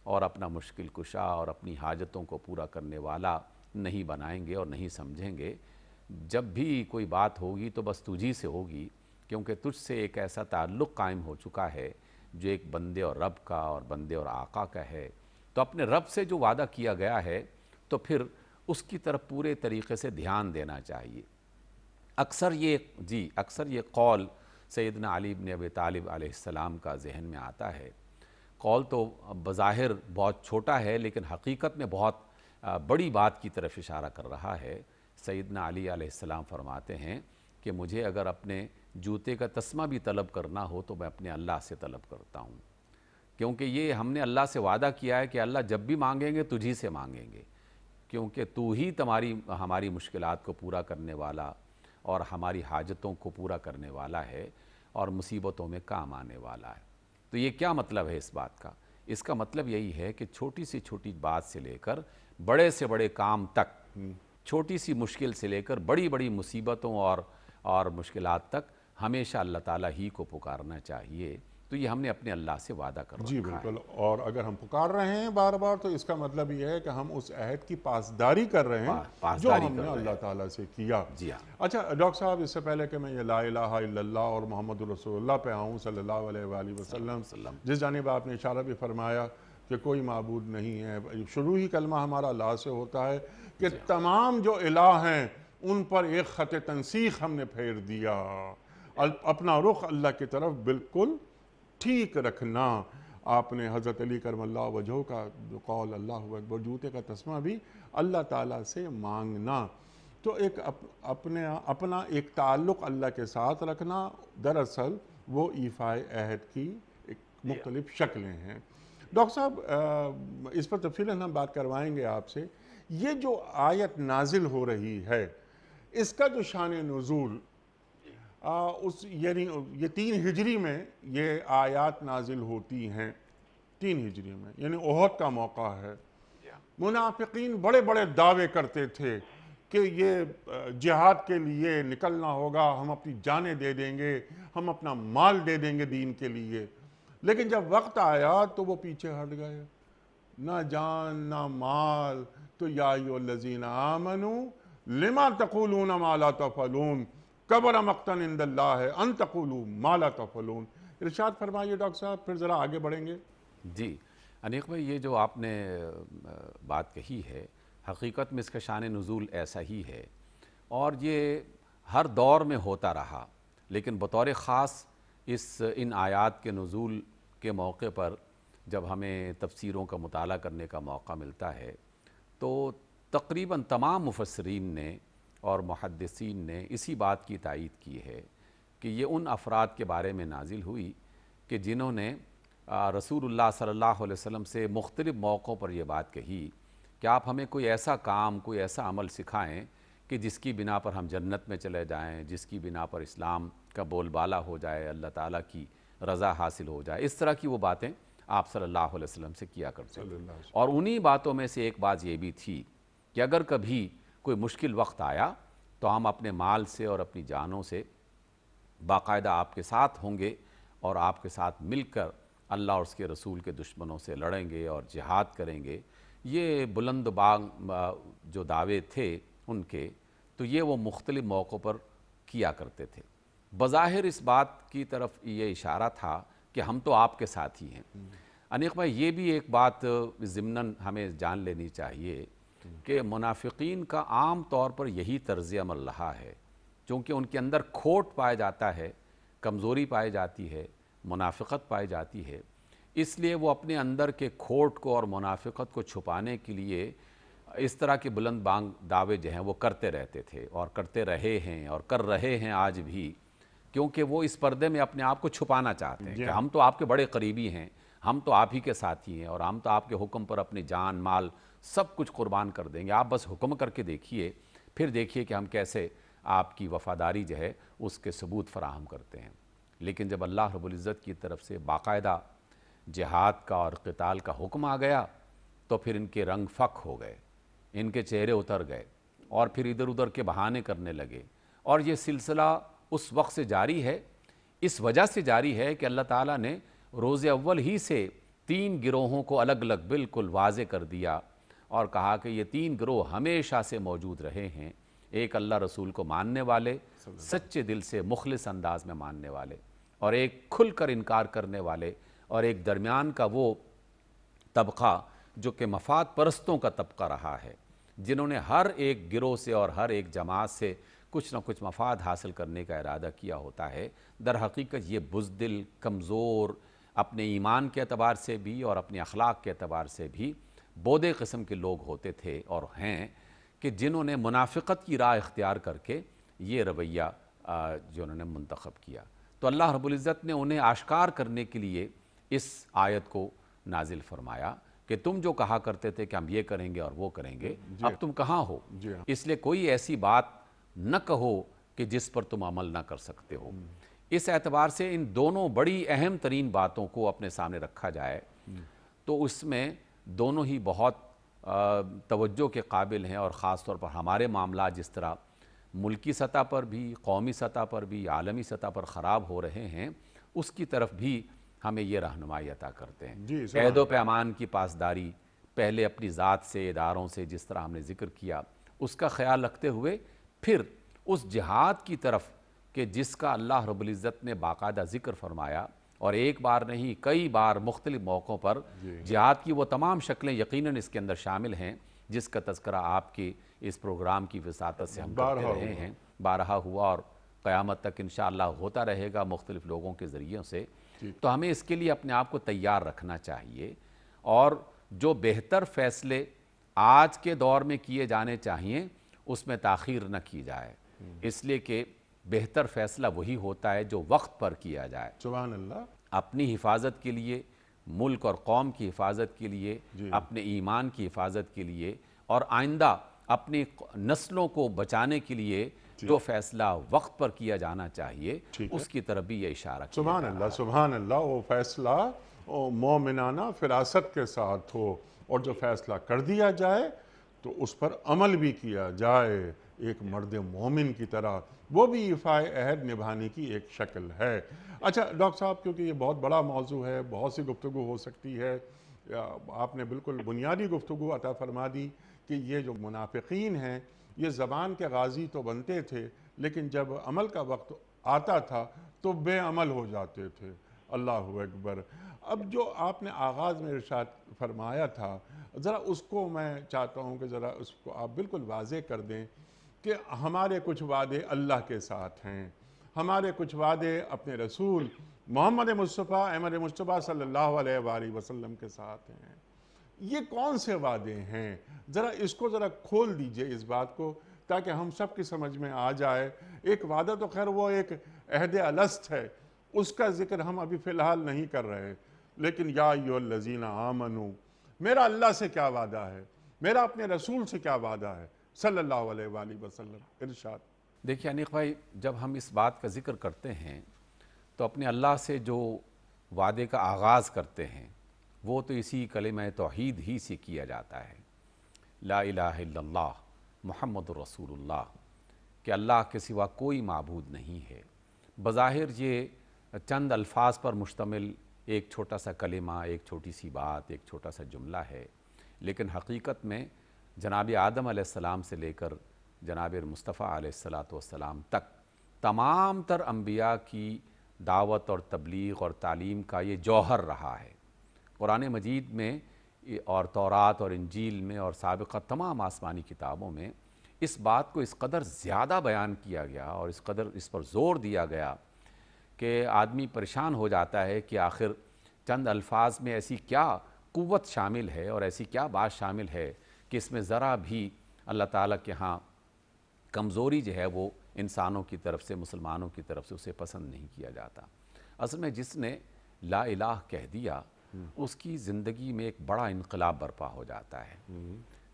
اور اپنا مشکل کشا اور اپنی حاجتوں کو پورا کرنے والا نہیں بنائیں گے اور نہیں سمجھیں گے۔ جب بھی کوئی بات ہوگی تو بس تجھی سے ہوگی، کیونکہ تجھ سے ایک ایسا تعلق قائم ہو چکا ہے جو ایک بندے اور رب کا اور بندے اور آقا کا ہے۔ تو اپنے رب سے جو وعدہ کیا گیا ہے تو پھر اس کی طرف پورے طریقے سے دھیان دینا چاہیے۔ اکثر یہ قول سیدنا علی بن ابی طالب علیہ السلام کا ذہن میں آتا ہے۔ قول تو بظاہر بہت چھوٹا ہے لیکن حقیقت میں بہت بڑی بات کی طرف اشارہ کر رہا ہے۔ سیدنا علی علیہ السلام فرماتے ہیں کہ مجھے اگر اپنے جوتے کا تسمہ بھی طلب کرنا ہو تو میں اپنے اللہ سے طلب کرتا ہوں، کیونکہ یہ ہم نے اللہ سے وعدہ کیا ہے کہ اللہ جب بھی مانگیں گے تجھی سے مانگیں گے، کیونکہ تو ہی ہماری مشکلات کو پورا کرنے والا اور ہماری حاجتوں کو پورا کرنے والا ہے اور مصیبتوں میں کام آنے والا ہے۔ تو یہ کیا مطلب ہے اس بات کا؟ اس کا مطلب یہی ہے کہ چھوٹی سی چھوٹی بات سے لے کر بڑے سے بڑے کام تک، چھوٹی سی مشکل سے لے کر بڑی بڑی مصیبتوں اور مشکلات تک ہمیشہ اللہ تعالیٰ ہی کو پکارنا چاہیے۔ تو یہ ہم نے اپنے اللہ سے وعدہ کر رکھا ہے۔ جی بالکل، اور اگر ہم پکار رہے ہیں بار بار تو اس کا مطلب یہ ہے کہ ہم اس عہد کی پاسداری کر رہے ہیں جو ہم نے اللہ تعالیٰ سے کیا۔ جی ہاں۔ اچھا ڈاکٹر صاحب، اس سے پہلے کہ میں یہ لا الہ الا اللہ اور محمد رسول اللہ پہ آؤں صلی اللہ علیہ وآلہ وسلم، جس جانب آپ نے اشارہ بھی فرمایا کہ کوئی معبود نہیں ہے، شروع ہی کلمہ ہمارا لا سے ہوتا ہے کہ تمام جو الہ ہیں ان پر ایک خط تنسیخ ہم نے پھیر دیا، اپنا رخ اللہ کی طرف بالکل ٹھیک رکھنا۔ آپ نے حضرت علی کرم اللہ وجہہ کا جو قول اللہ اکبر، جوتے کا تسمہ بھی اللہ تعالیٰ سے مانگنا، تو ایک اپنا ایک تعلق اللہ کے ساتھ رکھنا، دراصل وہ ایفائے عہد کی ایک مختلف شکلیں ہیں۔ ڈاکٹر صاحب، اس پر تفصیلاً ہم بات کروائیں گے آپ سے۔ یہ جو آیت نازل ہو رہی ہے، اس کا جو شان نزول یعنی یہ 3 ہجری میں یہ آیات نازل ہوتی ہیں، 3 ہجری میں، یعنی احد کا موقع ہے۔ منافقین بڑے بڑے دعوے کرتے تھے کہ یہ جہاد کے لیے نکلنا ہوگا، ہم اپنی جانیں دے دیں گے، ہم اپنا مال دے دیں گے دین کے لیے، لیکن جب وقت آیا تو وہ پیچھے ہٹ گئے، نہ جان نہ مال۔ تو یا ایھا الذین آمنوا لما تقولون ما لا تفعلون کبر مقتا عند اللہ ان تقولوا ما لا تفعلون۔ ارشاد فرمائیے ڈاکٹر صاحب، پھر ذرا آگے بڑھیں گے۔ جی انیق بھائی، یہ جو آپ نے بات کہی ہے، حقیقت میں اس کا شان نزول ایسا ہی ہے اور یہ ہر دور میں ہوتا رہا، لیکن بطور خاص ان آیات کے نزول کے موقع پر جب ہمیں تفسیروں کا مطالعہ کرنے کا موقع ملتا ہے تو تقریباً تمام مفسرین نے اور محدثین نے اسی بات کی تائید کی ہے کہ یہ ان افراد کے بارے میں نازل ہوئی کہ جنہوں نے رسول اللہ صلی اللہ علیہ وسلم سے مختلف موقعوں پر یہ بات کہی کہ آپ ہمیں کوئی ایسا کام، کوئی ایسا عمل سکھائیں کہ جس کی بنا پر ہم جنت میں چلے جائیں، جس کی بنا پر اسلام کا بول بالا ہو جائے، اللہ تعالیٰ کی رضا حاصل ہو جائے۔ اس طرح کی وہ باتیں آپ صلی اللہ علیہ وسلم سے کیا کرتے تھے، اور انہی باتوں میں سے ایک بات یہ بھی تھی کہ اگر کبھی کوئی مشکل وقت آیا تو ہم اپنے مال سے اور اپنی جانوں سے باقاعدہ آپ کے ساتھ ہوں گے اور آپ کے ساتھ مل کر اللہ اور اس کے رسول کے دشمنوں سے لڑیں گے اور جہاد کریں گے۔ یہ بلند بانگ جو دعوے تھے ان کے، تو یہ وہ مختلف موقعوں پر کیا کرتے تھے۔ بظاہر اس بات کی طرف یہ اشارہ تھا کہ ہم تو آپ کے ساتھ ہی ہیں۔ انیق بھائی، یہ بھی ایک بات ضمناً ہمیں جان لینی چاہیے کہ منافقین کا عام طور پر یہی طرز عمل رہا ہے، چونکہ ان کے اندر کھوٹ پایا جاتا ہے، کمزوری پائی جاتی ہے، منافقت پائی جاتی ہے، اس لیے وہ اپنے اندر کے کھوٹ کو اور منافقت کو چھپانے کے لیے اس طرح کے بلند بانگ دعوے جو ہیں وہ کرتے رہتے تھے اور کرتے رہے ہیں اور کر رہے ہیں آج بھی، کیونکہ وہ اس پردے میں اپنے آپ کو چھپانا چاہتے ہیں کہ ہم تو آپ کے بڑے قریبی ہیں، ہم تو آپ ہی کے ساتھی ہیں اور ہم تو آپ کے حکم پر اپنی جان مال سب کچھ قربان کر دیں گے، آپ بس حکم کر کے دیکھیے، پھر دیکھیے کہ ہم کیسے آپ کی وفاداری جو ہے اس کے ثبوت فراہم کرتے ہیں۔ لیکن جب اللہ رب العزت کی طرف سے باقاعدہ جہاد کا اور قتال کا حکم آ گیا تو پھر ان کے رنگ فک ہو گئے، ان کے چہرے اتر گئے اور پھر ادھر ادھر کے بہانے کرنے لگے، اور یہ سلسلہ اس وقت سے جاری ہے، اس وجہ سے جاری ہے کہ اللہ تعالیٰ نے روز اول ہی سے 3 گروہوں کو الگ الگ بالکل واضح کر دیا، اور کہا کہ یہ 3 گروہ ہمیشہ سے موجود رہے ہیں، ایک اللہ رسول کو ماننے والے، سچے دل سے مخلص انداز میں ماننے والے، اور ایک کھل کر انکار کرنے والے، اور ایک درمیان کا وہ طبقہ جو کہ مفاد پرستوں کا طبقہ رہا ہے، جنہوں نے ہر ایک گروہ سے اور ہر ایک جماعت سے کچھ نہ کچھ مفاد حاصل کرنے کا ارادہ کیا ہوتا ہے۔ در حقیقت یہ بزدل، کمزور، اپنے ایمان کے اعتبار سے بھی اور اپنے اخلاق کے اعتبار سے بھی بودے قسم کے لوگ ہوتے تھے اور ہیں، کہ جنہوں نے منافقت کی راہ اختیار کر کے یہ رویہ جو انہوں نے منتخب کیا۔ تو اللہ رب العزت نے انہیں آشکار کرنے کے لیے اس آیت کو نازل فرمایا کہ تم جو کہا کرتے تھے کہ ہم یہ کریں گے اور وہ کریں گے، اب تم کہاں ہو؟ اس لیے کوئی ایسی بات نہ کہو کہ جس پر تم عمل نہ کر سکتے ہو۔ اس اعتبار سے ان دونوں بڑی اہم ترین باتوں کو اپنے سامنے رکھا جائے تو اس میں دونوں ہی بہت توجہ کے قابل ہیں، اور خاص طور پر ہمارے معاملات جس طرح ملکی سطح پر بھی، قومی سطح پر بھی، عالمی سطح پر خراب ہو رہے ہیں، اس کی طرف بھی ہمیں یہ رہنمائی عطا کرتے ہیں۔ عہد و پیمان کی پاسداری، پہلے اپنی ذات سے، اداروں سے، جس طرح ہم نے ذکر کیا، اس کا خیال رکھتے ہوئے پھر اس جہاد کی طرف کہ جس کا اللہ رب العزت نے باقاعدہ ذکر فرمایا، اور ایک بار نہیں کئی بار مختلف موقعوں پر جہاد کی وہ تمام شکلیں یقیناً اس کے اندر شامل ہیں جس کا تذکرہ آپ کی اس پروگرام کی وساطت سے ہم کرتے رہے ہیں، بارہا ہوا اور قیامت تک انشاءاللہ ہوتا رہے گا مختلف لوگوں کے ذریعوں سے۔ تو ہمیں اس کے لیے اپنے آپ کو تیار رکھنا چاہیے، اور جو بہتر فیصلے آج کے دور میں کیے جانے چاہیے اس میں تاخیر نہ کی جائے، اس لیے کہ بہتر فیصلہ وہی ہوتا ہے جو وقت پر کیا جائے۔ سبحان اللہ۔ اپنی حفاظت کے لیے، ملک اور قوم کی حفاظت کے لیے، اپنے ایمان کی حفاظت کے لیے، اور آئندہ اپنی نسلوں کو بچانے کے لیے جو فیصلہ وقت پر کیا جانا چاہیے اس کی طرف بھی یہ اشارہ کیا سبحان اللہ، سبحان اللہ۔ وہ فیصلہ مومنانہ فراست کے ساتھ ہو، اور جو فیصلہ کر دیا جائے تو اس پر عمل بھی کیا جائے ایک مرد مومن کی طرح، وہ بھی ایفائے عہد نبھانے کی ایک شکل ہے۔ اچھا ڈاکٹر صاحب، کیونکہ یہ بہت بڑا موضوع ہے، بہت سی گفتگو ہو سکتی ہے، آپ نے بالکل بنیادی گفتگو عطا فرما دی کہ یہ جو منافقین ہیں یہ زبان کے غازی تو بنتے تھے، لیکن جب عمل کا وقت آتا تھا تو بے عمل ہو جاتے تھے۔ اللہ اکبر۔ اب جو آپ نے آغاز میں ارشاد فرمایا تھا، ذرا اس کو میں چاہتا ہوں کہ ذرا اس کو آپ بالکل واضح کر دیں کہ ہمارے کچھ وعدے اللہ کے ساتھ ہیں، ہمارے کچھ وعدے اپنے رسول محمد مصطفیٰ احمد مصطفیٰ صلی اللہ علیہ وآلہ وسلم کے ساتھ ہیں۔ یہ کون سے وعدے ہیں؟ ذرا اس کو ذرا کھول دیجئے اس بات کو، تاکہ ہم سب کی سمجھ میں آ جائے۔ ایک وعدہ تو خیر وہ ایک عہد الست ہے، اس کا ذکر ہم ابھی فی الحال نہیں کر رہے، لیکن یا ایھا الذین آمنوا، میرا اللہ سے کیا وعدہ ہے، میرا اپنے رسول سے کیا وعدہ ہے صلی اللہ علیہ وآلہ وسلم۔ ارشاد۔ دیکھیے انیق بھائی، جب ہم اس بات کا ذکر کرتے ہیں تو اپنے اللہ سے جو وعدے کا آغاز کرتے ہیں وہ تو اسی کلمہ توحید ہی سے کیا جاتا ہے، لا الہ الا اللہ محمد رسول اللہ، کہ اللہ کے سوا کوئی معبود نہیں ہے۔ بظاہر یہ چند الفاظ پر مشتمل ایک چھوٹا سا کلمہ، ایک چھوٹی سی بات، ایک چھوٹا سا جملہ ہے، لیکن حقیقت میں جناب آدم علیہ السلام سے لے کر جناب مصطفیٰ علیہ السلام تک تمام تر انبیاء کی دعوت اور تبلیغ اور تعلیم کا یہ جوہر رہا ہے۔ قرآن مجید میں اور تورات اور انجیل میں اور سابقہ تمام آسمانی کتابوں میں اس بات کو اس قدر زیادہ بیان کیا گیا اور اس قدر اس پر زور دیا گیا کہ آدمی پریشان ہو جاتا ہے کہ آخر چند الفاظ میں ایسی کیا قوت شامل ہے اور ایسی کیا بات شامل ہے کہ اس میں ذرا بھی اللہ تعالیٰ کے ہاں کمزوری جو ہے وہ انسانوں کی طرف سے، مسلمانوں کی طرف سے اسے پسند نہیں کیا جاتا۔ اصل میں جس نے لا الہ کہہ دیا اس کی زندگی میں ایک بڑا انقلاب برپا ہو جاتا ہے۔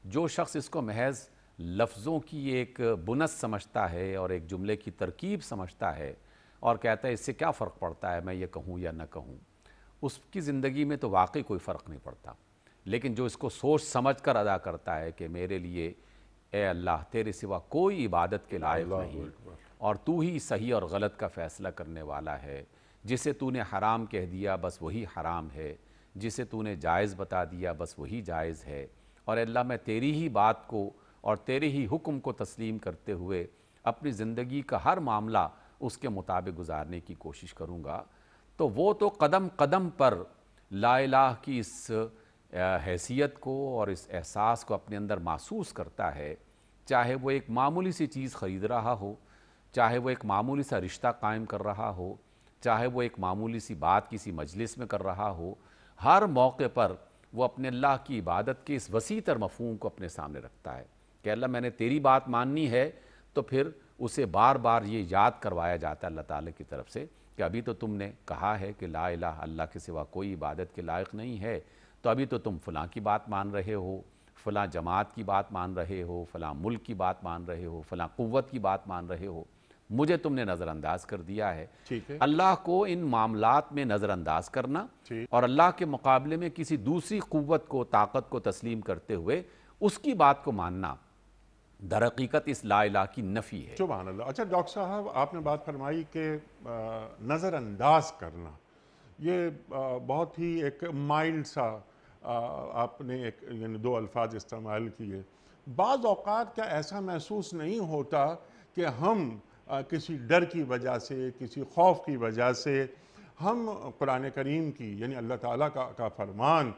جو شخص اس کو محض لفظوں کی ایک بنت سمجھتا ہے اور ایک جملے کی ترکیب سمجھتا ہے اور کہتا ہے اس سے کیا فرق پڑتا ہے میں یہ کہوں یا نہ کہوں، اس کی زندگی میں تو واقعی کوئی فرق نہیں پڑتا۔ لیکن جو اس کو سوچ سمجھ کر ادا کرتا ہے کہ میرے لیے اے اللہ تیرے سوا کوئی عبادت کے لائق نہیں اور تو ہی صحیح اور غلط کا فیصلہ کرنے والا ہے، جسے تو نے حرام کہہ دیا بس وہی حرام ہے، جسے تو نے جائز بتا دیا بس وہی جائز ہے، اور اے اللہ میں تیری ہی بات کو اور تیرے ہی حکم کو تسلیم کرتے ہوئے اپنی زندگی کا ہر معاملہ اس کے مطابق گزارنے کی کوشش کروں گا، تو وہ تو قدم قدم پر لا الہ کی اس حیثیت کو اور اس احساس کو اپنے اندر محسوس کرتا ہے، چاہے وہ ایک معمولی سی چیز خرید رہا ہو، چاہے وہ ایک معمولی سا رشتہ قائم کر رہا ہو، چاہے وہ ایک معمولی سی بات کسی مجلس میں کر رہا ہو، ہر موقع پر وہ اپنے اللہ کی عبادت کے اس وسیع تر مفہوم کو اپنے سامنے رکھتا ہے کہ اللہ میں نے تیری بات ماننی ہے، تو پھر اسے بار بار یہ یاد کروایا جاتا ہے اللہ تعالیٰ کی طرف سے کہ ابھی تو تم نے کہا ہے کہ لا الہ اللہ کے سوا کوئی عبادت کے لائق نہیں ہے، تو ابھی تو تم فلاں کی بات مان رہے ہو، فلاں جماعت کی بات مان رہے ہو، فلاں ملک کی بات مان رہے ہو، فلاں قوت کی بات مان رہے ہو، مجھے تم نے نظر انداز کر دیا ہے۔ ٹھیک ہے، اللہ کو ان معاملات میں نظر انداز کرنا ٹھیک، اور اللہ کے مقابلے میں کسی دوسری قوت کو، طاقت کو تسلیم کرتے ہوئے اس کی بات کو ماننا در حقیقت اس لا الہ کی نفی ہے۔ سبحان اللہ۔ اچھا ڈاکٹر صاحب، آپ نے بات فرمائی کہ نظر انداز کرنا، یہ بہت ہی ایک مائلڈ سا آپ نے ایک یعنی دو الفاظ استعمال کیے۔ بعض اوقات کیا ایسا محسوس نہیں ہوتا کہ ہم کسی ڈر کی وجہ سے، کسی خوف کی وجہ سے ہم قرآن کریم کی یعنی اللہ تعالیٰ کا فرمان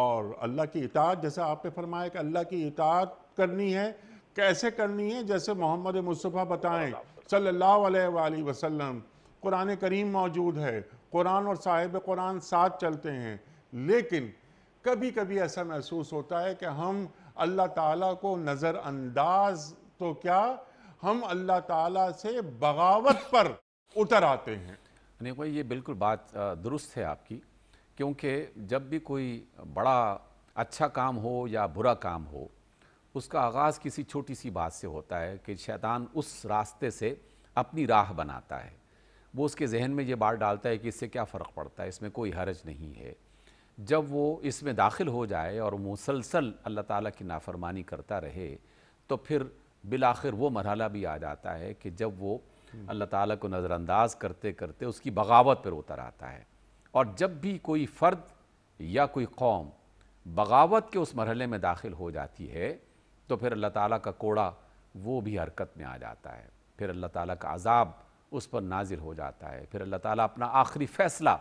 اور اللہ کی اطاعت، جیسا آپ نے فرمایا کہ اللہ کی اطاعت کرنی ہے، کیسے کرنی ہے؟ جیسے محمد مصطفیٰ بتائیں صلی اللہ علیہ وآلہ وسلم، قرآن کریم موجود ہے، قرآن اور صاحب قرآن ساتھ چلتے ہیں، لیکن کبھی کبھی ایسا محسوس ہوتا ہے کہ ہم اللہ تعالیٰ کو نظر انداز تو کیا، ہم اللہ تعالیٰ سے بغاوت پر اتر آتے ہیں۔ نہیں بھائی، یہ بالکل بات درست ہے آپ کی، کیونکہ جب بھی کوئی بڑا اچھا کام ہو یا برا کام ہو، اس کا آغاز کسی چھوٹی سی بات سے ہوتا ہے کہ شیطان اس راستے سے اپنی راہ بناتا ہے، وہ اس کے ذہن میں یہ بات ڈالتا ہے کہ اس سے کیا فرق پڑتا ہے، اس میں کوئی حرج نہیں ہے۔ جب وہ اس میں داخل ہو جائے اور مسلسل اللہ تعالیٰ کی نافرمانی کرتا رہے، تو پھر بالآخر وہ مرحلہ بھی آ جاتا ہے کہ جب وہ اللہ تعالیٰ کو نظر انداز کرتے کرتے اس کی بغاوت پر اتر آتا ہے۔ اور جب بھی کوئی فرد یا کوئی قوم بغاوت کے اس مرحلے میں داخل ہو جاتی ہے، تو پھر اللہ تعالیٰ کا کوڑا وہ بھی حرکت میں آ جاتا ہے، پھر اللہ تعالیٰ کا عذاب اس پر نازل ہو جاتا ہے، پھر اللہ تعالیٰ اپنا آخری فیصلہ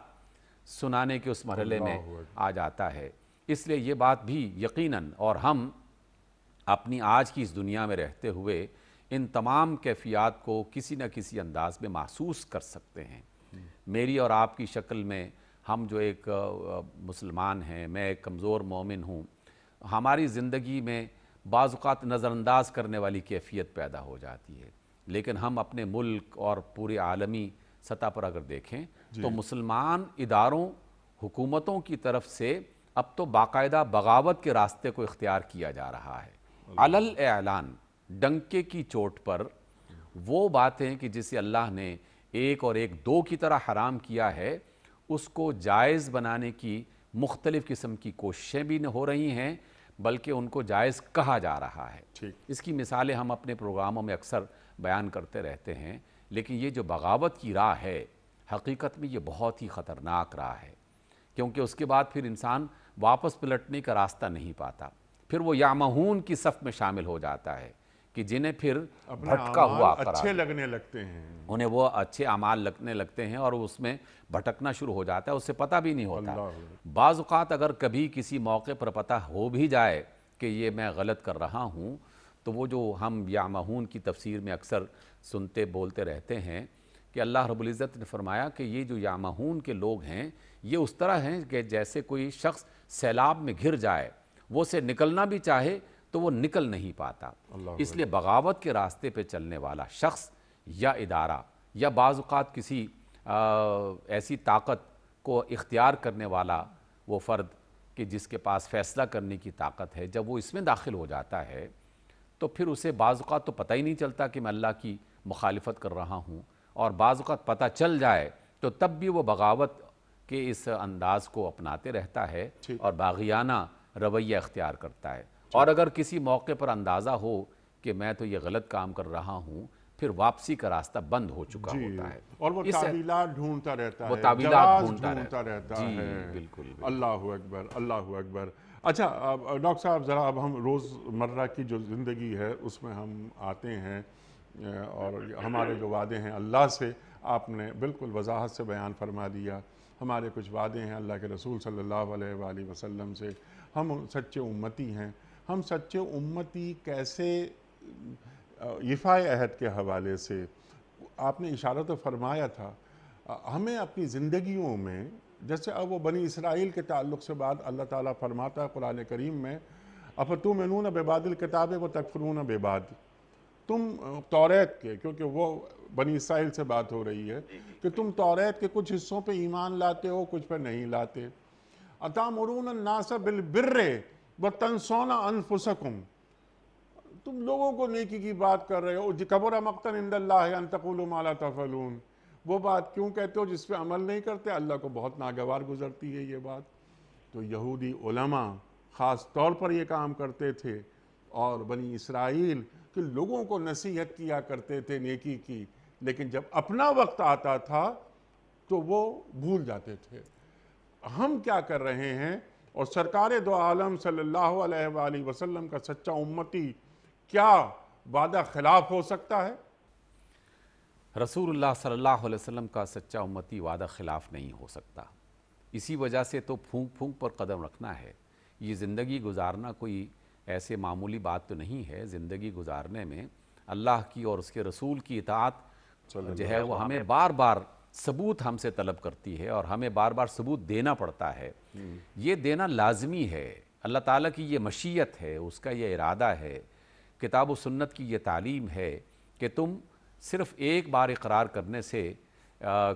سنانے کے اس مرحلے میں آ جاتا ہے۔ اس لیے یہ بات بھی یقیناً، اور ہم اپنی آج کی اس دنیا میں رہتے ہوئے ان تمام کیفیات کو کسی نہ کسی انداز میں محسوس کر سکتے ہیں۔ میری اور آپ کی شکل میں ہم جو ایک مسلمان ہیں، میں ایک کمزور مومن ہوں، ہماری زندگی میں بعض اوقات نظر انداز کرنے والی کیفیت پیدا ہو جاتی ہے، لیکن ہم اپنے ملک اور پورے عالمی سطح پر اگر دیکھیں تو مسلمان اداروں، حکومتوں کی طرف سے اب تو باقاعدہ بغاوت کے راستے کو اختیار کیا جا رہا ہے۔ علل اعلان، ڈنکے کی چوٹ پر وہ باتیں کہ جسے اللہ نے ایک اور ایک دو کی طرح حرام کیا ہے، اس کو جائز بنانے کی مختلف قسم کی کوششیں بھی ہو رہی ہیں، بلکہ ان کو جائز کہا جا رہا ہے۔ اس کی مثالیں ہم اپنے پروگراموں میں اکثر بیان کرتے رہتے ہیں، لیکن یہ جو بغاوت کی راہ ہے، حقیقت میں یہ بہت ہی خطرناک راہ ہے، کیونکہ اس کے بعد پھر انسان واپس پلٹنے کا راستہ نہیں پاتا، پھر وہ یعمہون کی صف میں شامل ہو جاتا ہے کہ جنہیں پھر بھٹکا ہوا قرار اچھے لگنے لگتے ہیں، انہیں وہ اچھے اعمال لگنے لگتے ہیں اور اس میں بھٹکنا شروع ہو جاتا ہے، اس سے پتہ بھی نہیں ہوتا۔ بعض اوقات اگر کبھی کسی موقع پر پتہ ہو بھی جائے کہ یہ میں غلط کر رہا ہوں، تو وہ جو ہم یعمہون کی تفسیر میں اکثر سنتے بولتے رہتے ہیں کہ اللہ رب العزت نے فرمایا کہ یہ جو یعمہون کے لوگ ہیں، یہ اس طرح ہیں کہ جیسے کوئی شخص سیلاب میں گھر جائے، وہ سے نکلنا بھی چاہے تو وہ نکل نہیں پاتا۔ اس لیے بغاوت کے راستے پہ چلنے والا شخص یا ادارہ یا بعض اوقات کسی ایسی طاقت کو اختیار کرنے والا وہ فرد کہ جس کے پاس فیصلہ کرنے کی طاقت ہے، جب وہ اس میں داخل ہو جاتا ہے تو پھر اسے بعض اوقات تو پتہ ہی نہیں چلتا کہ میں اللہ کی مخالفت کر رہا ہوں، اور بعض اوقات پتہ چل جائے تو تب بھی وہ بغاوت کے اس انداز کو اپناتے رہتا ہے اور باغیانہ رویہ اختیار کرتا ہے۔ اور اگر کسی موقع پر اندازہ ہو کہ میں تو یہ غلط کام کر رہا ہوں، پھر واپسی کا راستہ بند ہو چکا ہوتا ہے، اور وہ تعویلات ڈھونڈتا رہتا ہے، وہ تعویلات جواز ڈھونڈتا رہتا جی ہے۔ بالکل۔ اللہ اکبر، اللہ اکبر۔ اچھا ڈاکٹر صاحب ذرا اب ہم روزمرہ کی جو زندگی ہے اس میں ہم آتے ہیں اور ہمارے جو وعدے ہیں اللہ سے آپ نے بالکل وضاحت سے بیان فرما دیا. ہمارے کچھ وعدے ہیں اللہ کے رسول صلی اللہ علیہ وآلہ وسلم سے. ہم سچے امتی ہیں. ہم سچے امتی کیسے ایفائے عہد کے حوالے سے آپ نے اشارہ تو فرمایا تھا ہمیں اپنی زندگیوں میں جیسے اب وہ بنی اسرائیل کے تعلق سے بات اللہ تعالیٰ فرماتا ہے قرآن کریم میں افتؤمنون ببعض الکتاب وتکفرون ببعض. تم توریت کے کیونکہ وہ بنی اسرائیل سے بات ہو رہی ہے کہ تم توریت کے کچھ حصوں پہ ایمان لاتے ہو کچھ پہ نہیں لاتے. اتامرون الناس بالبر وتنسون انفسکم. تم لوگوں کو نیکی کی بات کر رہے ہو. کبر مقتا عند اللہ ان تقولوا ما لا تفعلون. وہ بات کیوں کہتے ہو جس پہ عمل نہیں کرتے؟ اللہ کو بہت ناگوار گزرتی ہے یہ بات. تو یہودی علماء خاص طور پر یہ کام کرتے تھے اور بنی اسرائیل کہ لوگوں کو نصیحت کیا کرتے تھے نیکی کی، لیکن جب اپنا وقت آتا تھا تو وہ بھول جاتے تھے. ہم کیا کر رہے ہیں؟ اور سرکار دو عالم صلی اللہ علیہ وآلہ وسلم کا سچا امتی کیا وعدہ خلاف ہو سکتا ہے؟ رسول اللہ صلی اللہ علیہ وسلم کا سچا امتی وعدہ خلاف نہیں ہو سکتا. اسی وجہ سے تو پھونک پھونک پر قدم رکھنا ہے. یہ زندگی گزارنا کوئی ایسے معمولی بات تو نہیں ہے. زندگی گزارنے میں اللہ کی اور اس کے رسول کی اطاعت جو ہے وہ ہمیں بار بار ثبوت ہم سے طلب کرتی ہے اور ہمیں بار بار ثبوت دینا پڑتا ہے. یہ دینا لازمی ہے. اللہ تعالیٰ کی یہ مشیت ہے، اس کا یہ ارادہ ہے، کتاب و سنت کی یہ تعلیم ہے کہ تم صرف ایک بار اقرار کرنے سے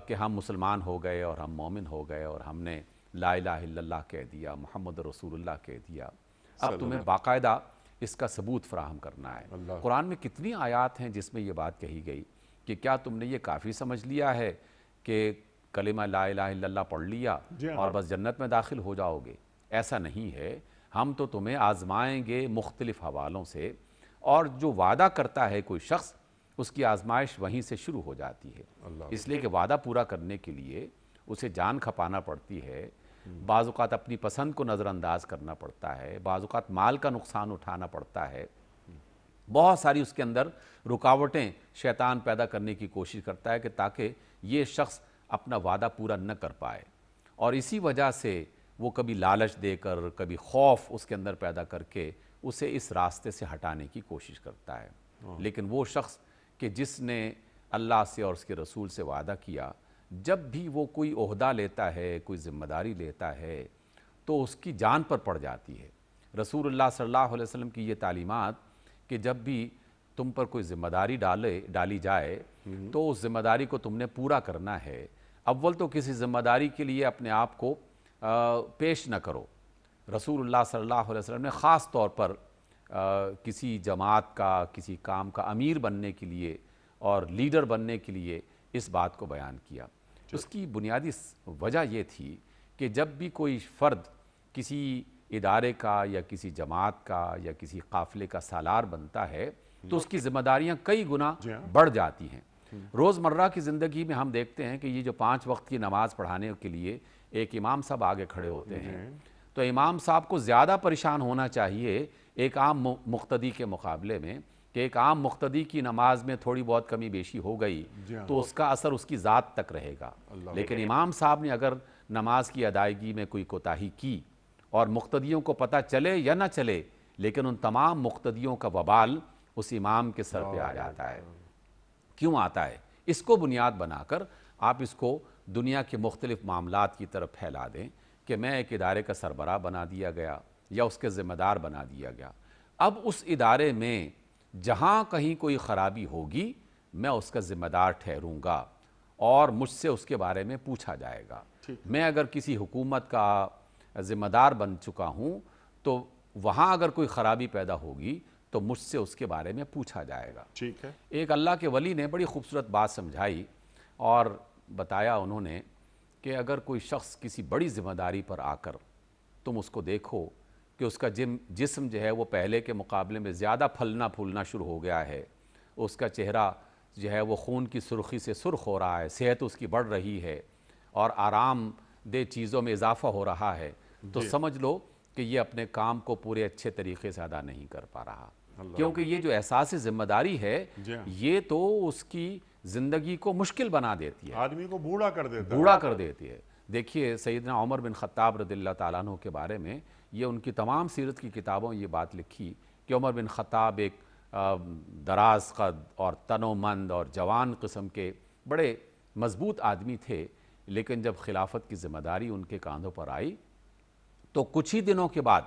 کہ ہم مسلمان ہو گئے اور ہم مومن ہو گئے اور ہم نے لا الہ الا اللہ کہہ دیا، محمد رسول اللہ کہہ دیا، اب تمہیں باقاعدہ اس کا ثبوت فراہم کرنا ہے. قرآن میں کتنی آیات ہیں جس میں یہ بات کہی گئی کہ کیا تم نے یہ کافی سمجھ لیا ہے کہ کلمہ لا الہ الا اللہ پڑھ لیا اور بس جنت میں داخل ہو جاؤ گے؟ ایسا نہیں ہے. ہم تو تمہیں آزمائیں گے مختلف حوالوں سے، اور جو وعدہ کرتا ہے کوئی شخص اس کی آزمائش وہیں سے شروع ہو جاتی ہے. اس لیے کہ وعدہ پورا کرنے کے لیے اسے جان کھپانا پڑتی ہے، بعض اوقات اپنی پسند کو نظر انداز کرنا پڑتا ہے، بعض اوقات مال کا نقصان اٹھانا پڑتا ہے. بہت ساری اس کے اندر رکاوٹیں شیطان پیدا کرنے کی کوشش کرتا ہے کہ تاکہ یہ شخص اپنا وعدہ پورا نہ کر پائے. اور اسی وجہ سے وہ کبھی لالچ دے کر، کبھی خوف اس کے اندر پیدا کر کے اسے اس راستے سے ہٹانے کی کوشش کرتا ہے. لیکن وہ شخص کہ جس نے اللہ سے اور اس کے رسول سے وعدہ کیا، جب بھی وہ کوئی عہدہ لیتا ہے، کوئی ذمہ داری لیتا ہے تو اس کی جان پر پڑ جاتی ہے. رسول اللہ صلی اللہ علیہ وسلم کی یہ تعلیمات کہ جب بھی تم پر کوئی ذمہ داری ڈالی جائے تو اس ذمہ داری کو تم نے پورا کرنا ہے. اول تو کسی ذمہ داری کے لیے اپنے آپ کو پیش نہ کرو. رسول اللہ صلی اللہ علیہ وسلم نے خاص طور پر کسی جماعت کا، کسی کام کا امیر بننے کے لیے اور لیڈر بننے کے لیے اس بات کو بیان کیا. اس کی بنیادی وجہ یہ تھی کہ جب بھی کوئی فرد کسی ادارے کا یا کسی جماعت کا یا کسی قافلے کا سالار بنتا ہے تو اس کی ذمہ داریاں کئی گنا بڑھ جاتی ہیں. روزمرہ کی زندگی میں ہم دیکھتے ہیں کہ یہ جو 5 وقت کی نماز پڑھانے کے لیے ایک امام صاحب آگے کھڑے ہوتے ہیں تو امام صاحب کو زیادہ پریشان ہونا چاہیے ایک عام مقتدی کے مقابلے میں کہ ایک عام مقتدی کی نماز میں تھوڑی بہت کمی بیشی ہو گئی تو اس کا اثر اس کی ذات تک رہے گا. لیکن امام صاحب نے اگر نماز کی ادائیگی میں کوئی کوتاہی کی اور مقتدیوں کو پتہ چلے یا نہ چلے لیکن ان تمام مقتدیوں کا وبال اس امام کے سر پہ آ جاتا ہے. کیوں آتا ہے؟ اس کو بنیاد بنا کر آپ اس کو دنیا کے مختلف معاملات کی طرف پھیلا دیں کہ میں ایک ادارے کا سربراہ بنا دیا گیا یا اس کے ذمہ دار بنا دیا گیا. اب اس ادارے میں جہاں کہیں کوئی خرابی ہوگی میں اس کا ذمہ دار ٹھہروں گا اور مجھ سے اس کے بارے میں پوچھا جائے گا. میں اگر کسی حکومت کا ذمہ دار بن چکا ہوں تو وہاں اگر کوئی خرابی پیدا ہوگی تو مجھ سے اس کے بارے میں پوچھا جائے گا. ٹھیک ہے. ایک اللہ کے ولی نے بڑی خوبصورت بات سمجھائی اور بتایا انہوں نے کہ اگر کوئی شخص کسی بڑی ذمہ داری پر آ کر تم اس کو دیکھو کہ اس کا جسم جو ہے وہ پہلے کے مقابلے میں زیادہ پھلنا پھولنا شروع ہو گیا ہے، اس کا چہرہ جو ہے وہ خون کی سرخی سے سرخ ہو رہا ہے، صحت اس کی بڑھ رہی ہے اور آرام دہ چیزوں میں اضافہ ہو رہا ہے، تو سمجھ لو کہ یہ اپنے کام کو پورے اچھے طریقے سے ادا نہیں کر پا رہا، کیونکہ یہ جو احساس ذمہ داری ہے یہ تو اس کی زندگی کو مشکل بنا دیتی ہے، آدمی کو بوڑھا کر دیتا ہے، بوڑھا کر دیتی ہے۔ دیکھیے سیدنا عمر بن خطاب رضی اللہ تعالیٰ عنہ کے بارے میں یہ ان کی تمام سیرت کی کتابوں یہ بات لکھی کہ عمر بن خطاب ایک دراز قد اور تنومند اور جوان قسم کے بڑے مضبوط آدمی تھے، لیکن جب خلافت کی ذمہ داری ان کے کاندھوں پر آئی تو کچھ ہی دنوں کے بعد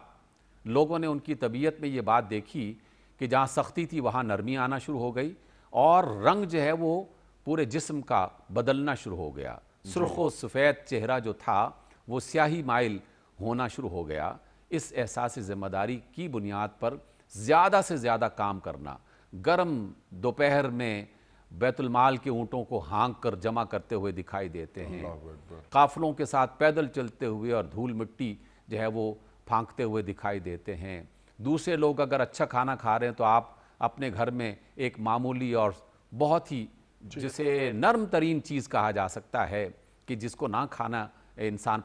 لوگوں نے ان کی طبیعت میں یہ بات دیکھی کہ جہاں سختی تھی وہاں نرمی آنا شروع ہو گئی، اور رنگ جو ہے وہ پورے جسم کا بدلنا شروع ہو گیا، سرخ و سفید چہرہ جو تھا وہ سیاہی مائل ہونا شروع ہو گیا۔ اس احساس ذمہ داری کی بنیاد پر زیادہ سے زیادہ کام کرنا، گرم دوپہر میں بیت المال کے اونٹوں کو ہانک کر جمع کرتے ہوئے دکھائی دیتے ہیں، قافلوں کے ساتھ پیدل چلتے ہوئے اور دھول مٹی جو ہے وہ پھانکتے ہوئے دکھائی دیتے ہیں۔ دوسرے لوگ اگر اچھا کھانا کھا رہے ہیں تو آپ اپنے گھر میں ایک معمولی اور بہت ہی جسے نرم ترین چیز کہا جا سکتا ہے کہ جس کو نہ کھانا انسان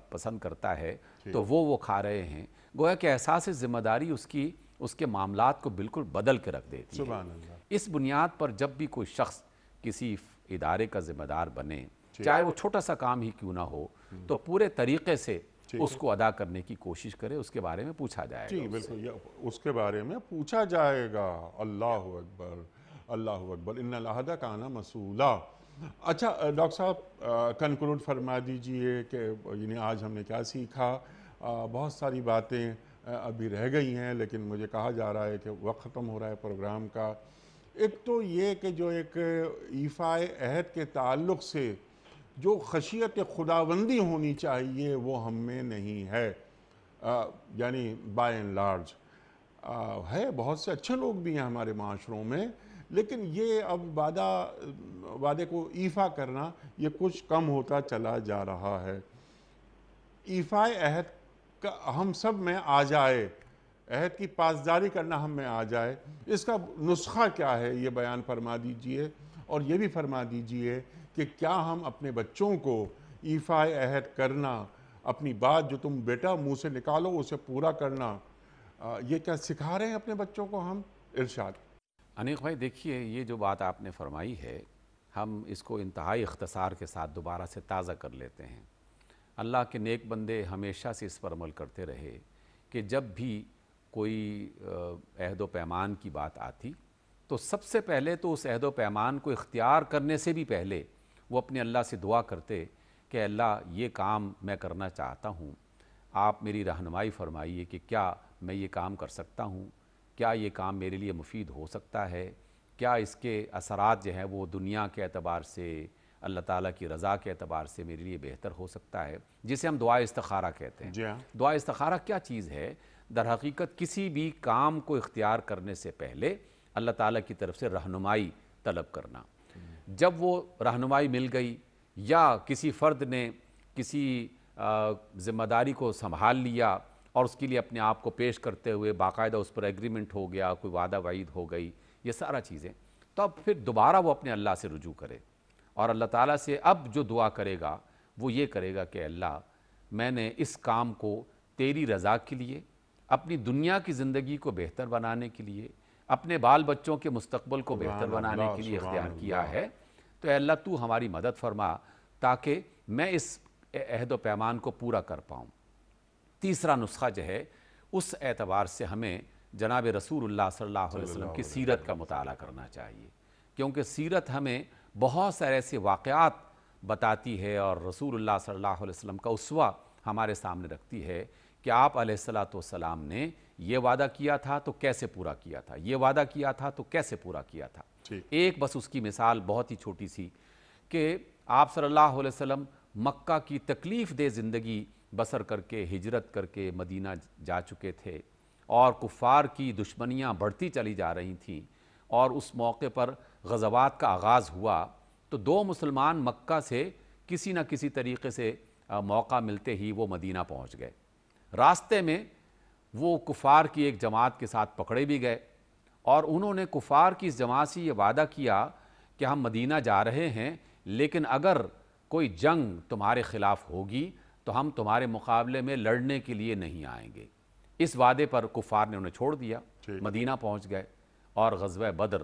پسند کرتا ہے تو وہ کھا رہے ہیں۔ گویا کہ احساس ذمہ داری اس کے معاملات کو بالکل بدل کے رکھ دیتی ہے۔ سبحان اللہ۔ اس بنیاد پر جب بھی کوئی شخص کسی ادارے کا ذمہ دار بنے، چاہے وہ چھوٹا سا کام ہی کیوں نہ ہو، تو پورے طریقے سے اس کو ادا کرنے کی کوشش کرے، اس کے بارے میں پوچھا جائے گا۔ جی بالکل، اس کے بارے میں پوچھا جائے گا۔ اللہ اکبر، اللہ اکبر، ان العہد کان مسئولا۔ اچھا ڈاکٹر صاحب کنکلوڈ فرما دیجئے کہ یعنی آج ہم نے کیا سیکھا؟ بہت ساری باتیں ابھی رہ گئی ہیں، لیکن مجھے کہا جا رہا ہے کہ وقت ختم ہو رہا ہے پروگرام کا۔ ایک تو یہ کہ جو ایک ایفاء عہد کے تعلق سے جو خشیت خداوندی ہونی چاہیے وہ ہم میں نہیں ہے، یعنی بائی اینڈ لارج ہے۔ بہت سے اچھے لوگ بھی ہیں ہمارے معاشروں میں، لیکن یہ اب وعدے کو ایفا کرنا یہ کچھ کم ہوتا چلا جا رہا ہے۔ ایفاء عہد کا ہم سب میں آ جائے، عہد کی پاسداری کرنا ہم میں آ جائے، اس کا نسخہ کیا ہے یہ بیان فرما دیجئے، اور یہ بھی فرما دیجئے کہ کیا ہم اپنے بچوں کو ایفاء عہد کرنا، اپنی بات جو تم بیٹا منہ سے نکالو اسے پورا کرنا، یہ کیا سکھا رہے ہیں اپنے بچوں کو ہم؟ ارشاد۔ انیق بھائی دیکھیے، یہ جو بات آپ نے فرمائی ہے ہم اس کو انتہائی اختصار کے ساتھ دوبارہ سے تازہ کر لیتے ہیں۔ اللہ کے نیک بندے ہمیشہ سے اس پر عمل کرتے رہے کہ جب بھی کوئی عہد و پیمان کی بات آتی تو سب سے پہلے تو اس عہد و پیمان کو اختیار کرنے سے بھی پہلے وہ اپنے اللہ سے دعا کرتے کہ اللہ یہ کام میں کرنا چاہتا ہوں، آپ میری رہنمائی فرمائیے کہ کیا میں یہ کام کر سکتا ہوں، کیا یہ کام میرے لیے مفید ہو سکتا ہے، کیا اس کے اثرات جو ہیں وہ دنیا کے اعتبار سے، اللہ تعالیٰ کی رضا کے اعتبار سے میرے لیے بہتر ہو سکتا ہے، جسے ہم دعا استخارہ کہتے ہیں۔ جی ہاں۔ دعا استخارہ کیا چیز ہے؟ در حقیقت کسی بھی کام کو اختیار کرنے سے پہلے اللہ تعالیٰ کی طرف سے رہنمائی طلب کرنا۔ جب وہ رہنمائی مل گئی یا کسی فرد نے کسی ذمہ داری کو سنبھال لیا اور اس کے لیے اپنے آپ کو پیش کرتے ہوئے باقاعدہ اس پر ایگریمنٹ ہو گیا، کوئی وعدہ وعید ہو گئی، یہ سارا چیزیں، تو اب پھر دوبارہ وہ اپنے اللہ سے رجوع کرے اور اللہ تعالیٰ سے اب جو دعا کرے گا وہ یہ کرے گا کہ اللہ میں نے اس کام کو تیری رضا کے لیے، اپنی دنیا کی زندگی کو بہتر بنانے کے لیے، اپنے بال بچوں کے مستقبل کو بہتر بنانے کے لیے اختیار کیا ہے، تو اے اللہ تو ہماری مدد فرما تاکہ میں اس عہد و پیمان کو پورا کر پاؤں۔ تیسرا نسخہ جو ہے اس اعتبار سے ہمیں جناب رسول اللہ صلی اللہ علیہ وسلم کی سیرت کا مطالعہ کرنا چاہیے، کیونکہ سیرت ہمیں بہت سارے ایسے واقعات بتاتی ہے اور رسول اللہ صلی اللہ علیہ وسلم کا اسوہ ہمارے سامنے رکھتی ہے کہ آپ علیہ السلام نے یہ وعدہ کیا تھا تو کیسے پورا کیا تھا، یہ وعدہ کیا تھا تو کیسے پورا کیا تھا۔ ایک بس اس کی مثال بہت ہی چھوٹی سی کہ آپ صلی اللہ علیہ وسلم مکہ کی تکلیف دہ زندگی بسر کر کے ہجرت کر کے مدینہ جا چکے تھے اور کفار کی دشمنیاں بڑھتی چلی جا رہی تھیں، اور اس موقع پر غزوات کا آغاز ہوا تو دو مسلمان مکہ سے کسی نہ کسی طریقے سے موقع ملتے ہی وہ مدینہ پہنچ گئے۔ راستے میں وہ کفار کی ایک جماعت کے ساتھ پکڑے بھی گئے اور انہوں نے کفار کی اس جماعت سے یہ وعدہ کیا کہ ہم مدینہ جا رہے ہیں، لیکن اگر کوئی جنگ تمہارے خلاف ہوگی تو ہم تمہارے مقابلے میں لڑنے کے لیے نہیں آئیں گے۔ اس وعدے پر کفار نے انہیں چھوڑ دیا، مدینہ پہنچ گئے اور غزوہ بدر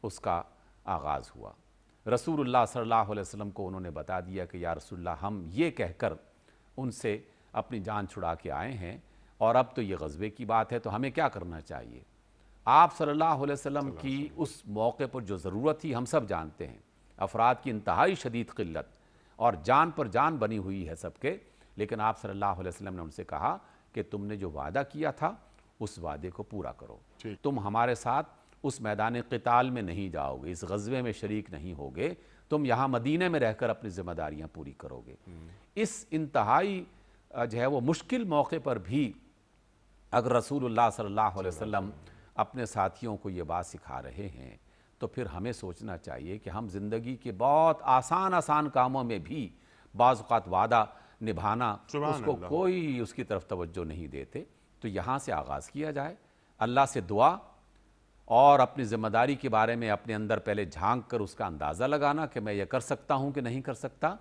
اس کا آغاز ہوا۔ رسول اللہ صلی اللہ علیہ وسلم کو انہوں نے بتا دیا کہ یا رسول اللہ ہم یہ کہہ کر ان سے اپنی جان چھڑا کے آئے ہیں اور اب تو یہ غزوے کی بات ہے، تو ہمیں کیا کرنا چاہیے؟ آپ صلی اللہ علیہ وسلم کی اس موقع پر جو ضرورت تھی ہم سب جانتے ہیں، افراد کی انتہائی شدید قلت اور جان پر جان بنی ہوئی ہے سب کے، لیکن آپ صلی اللہ علیہ وسلم نے ان سے کہا کہ تم نے جو وعدہ کیا تھا اس وعدے کو پورا کرو، تم ہمارے ساتھ اس میدان قتال میں نہیں جاؤ گے، اس غزوے میں شریک نہیں ہوگے، تم یہاں مدینہ میں رہ کر اپنی ذمہ داریاں پوری کرو گے۔ اس انتہائی جو ہے وہ مشکل موقع پر بھی اگر رسول اللہ صلی اللہ علیہ وسلم اپنے ساتھیوں کو یہ بات سکھا رہے ہیں تو پھر ہمیں سوچنا چاہیے کہ ہم زندگی کے بہت آسان کاموں میں بھی بعض اوقات وعدہ نبھانا اس کو کوئی اس کی طرف توجہ نہیں دیتے، تو یہاں سے آغاز کیا جائے، اللہ سے دعا اور اپنی ذمہ داری کے بارے میں اپنے اندر پہلے جھانک کر اس کا اندازہ لگانا کہ میں یہ کر سکتا ہوں کہ نہیں کر سکتا،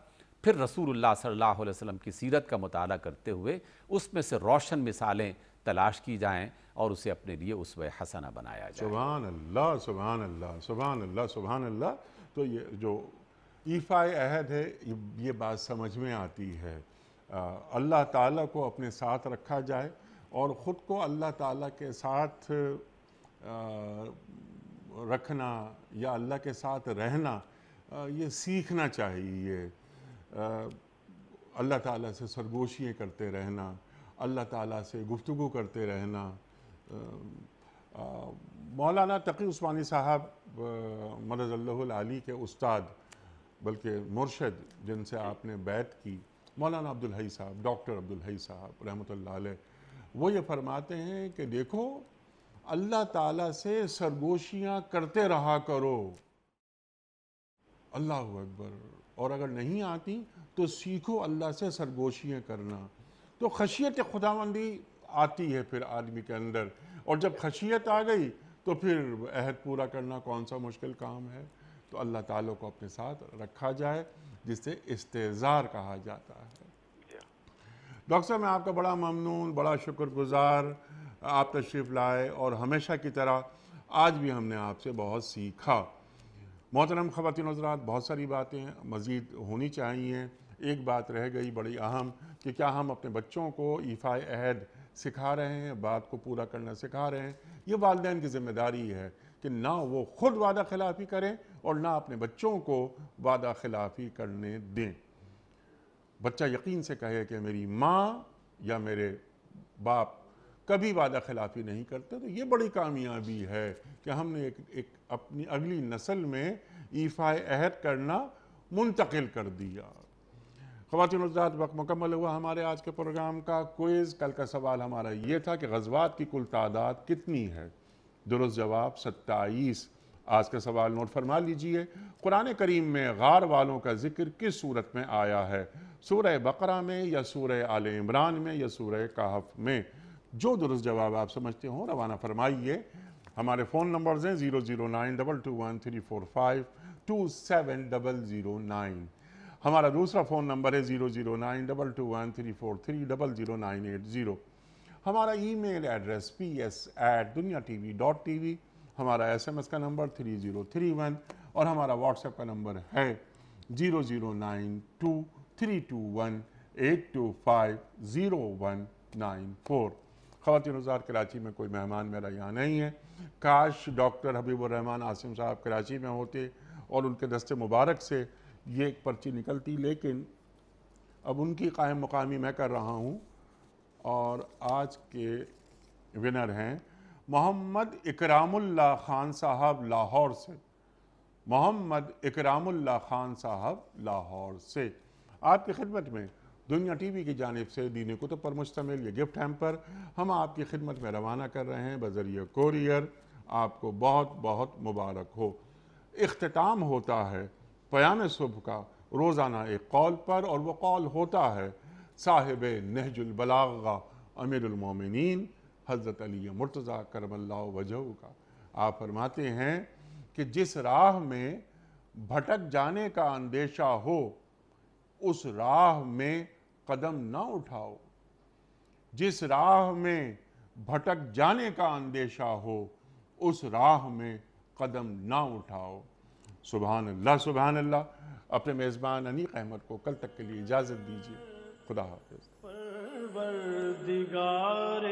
پھر رسول اللہ صلی اللہ علیہ وسلم کی سیرت کا مطالعہ کرتے ہوئے اس میں سے روشن مثالیں تلاش کی جائیں اور اسے اپنے لیے اسوہ حسنہ بنایا جائے۔ سبحان اللہ، سبحان اللہ، سبحان اللہ، سبحان اللہ۔ تو یہ جو ایفائے عہد ہے یہ بات سمجھ میں آتی ہے، اللہ تعالیٰ کو اپنے ساتھ رکھا جائے اور خود کو اللہ تعالیٰ کے ساتھ رکھنا یا اللہ کے ساتھ رہنا یہ سیکھنا چاہیے۔ اللہ تعالیٰ سے سرگوشیاں کرتے رہنا، اللہ تعالیٰ سے گفتگو کرتے رہنا۔ مولانا تقی عثمانی صاحب مدد اللہ العالی کے استاد بلکہ مرشد جن سے آپ نے بیعت کی، مولانا عبدالحی صاحب، ڈاکٹر عبدالحی صاحب رحمۃ اللہ علیہ، وہ یہ فرماتے ہیں کہ دیکھو اللہ تعالیٰ سے سرگوشیاں کرتے رہا کرو، اللہ اکبر، اور اگر نہیں آتی تو سیکھو اللہ سے سرگوشیاں کرنا۔ تو خشیت خداوندی آتی ہے پھر آدمی کے اندر، اور جب خشیت آ گئی تو پھر عہد پورا کرنا کون سا مشکل کام ہے۔ تو اللہ تعالیٰ کو اپنے ساتھ رکھا جائے جسے استعذار کہا جاتا ہے۔ ڈاکٹر صاحب میں آپ کا بڑا ممنون، بڑا شکر گزار، آپ تشریف لائے اور ہمیشہ کی طرح آج بھی ہم نے آپ سے بہت سیکھا۔ محترم خواتین و حضرات، بہت ساری باتیں مزید ہونی چاہیے۔ ایک بات رہ گئی بڑی اہم کہ کیا ہم اپنے بچوں کو ایفائے عہد سکھا رہے ہیں، بات کو پورا کرنا سکھا رہے ہیں؟ یہ والدین کی ذمہ داری ہے کہ نہ وہ خود وعدہ خلافی کریں اور نہ اپنے بچوں کو وعدہ خلافی کرنے دیں۔ بچہ یقین سے کہے کہ میری ماں یا میرے باپ کبھی وعدہ خلافی نہیں کرتے، تو یہ بڑی کامیابی ہے کہ ہم نے ایک اپنی اگلی نسل میں ایفائے عہد کرنا منتقل کر دیا۔ خواتین و حضرات، وقت مکمل ہوا ہمارے آج کے پروگرام کا۔ کوئز کل کا سوال ہمارا یہ تھا کہ غزوات کی کل تعداد کتنی ہے؟ درست جواب 27۔ آج کا سوال نوٹ فرما لیجئے، قرآن کریم میں غار والوں کا ذکر کس صورت میں آیا ہے؟ سورہ بقرہ میں یا سورہ آل عمران میں یا سورہ کہف میں؟ جو درست جواب آپ سمجھتے ہوں روانہ فرمائیے۔ ہمارے فون نمبرز ہیں 009222134527009۔ ہمارا دوسرا فون نمبر ہے 009221343000980۔ ہمارا ای میل ایڈریس ps@duniatv.tv، ہمارا SMS کا نمبر 3031 اور ہمارا واٹس ایپ کا نمبر ہے 009232182509194۔ خواتین و حضرات، کراچی میں کوئی مہمان میرا یہاں نہیں ہے، کاش ڈاکٹر حبیب الرحمن عاصم صاحب کراچی میں ہوتے اور ان کے دست مبارک سے یہ ایک پرچی نکلتی، لیکن اب ان کی قائم مقامی میں کر رہا ہوں۔ اور آج کے ونر ہیں محمد اکرام اللہ خان صاحب لاہور سے۔ محمد اکرام اللہ خان صاحب لاہور سے آپ کی خدمت میں دنیا ٹی وی کی جانب سے دینی کتب پر مشتمل یہ گفٹ ہیمپر ہم آپ کی خدمت میں روانہ کر رہے ہیں بذریعہ کوریئر۔ آپ کو بہت بہت مبارک ہو۔ اختتام ہوتا ہے پیام صبح کا روزانہ ایک قول پر، اور وہ قول ہوتا ہے صاحب نہج البلاغہ امیر المومنین حضرت علی مرتضیٰ کرم اللہ وجہہ کا۔ آپ فرماتے ہیں کہ جس راہ میں بھٹک جانے کا اندیشہ ہو اس راہ میں قدم نہ اٹھاؤ، جس راہ میں بھٹک جانے کا اندیشہ ہو اس راہ میں قدم نہ اٹھاؤ۔ سبحان اللہ سبحان اللہ۔ اپنے میزبان انیق احمد کو کل تک کے لیے اجازت دیجیے۔ خدا حافظ۔ پروردگار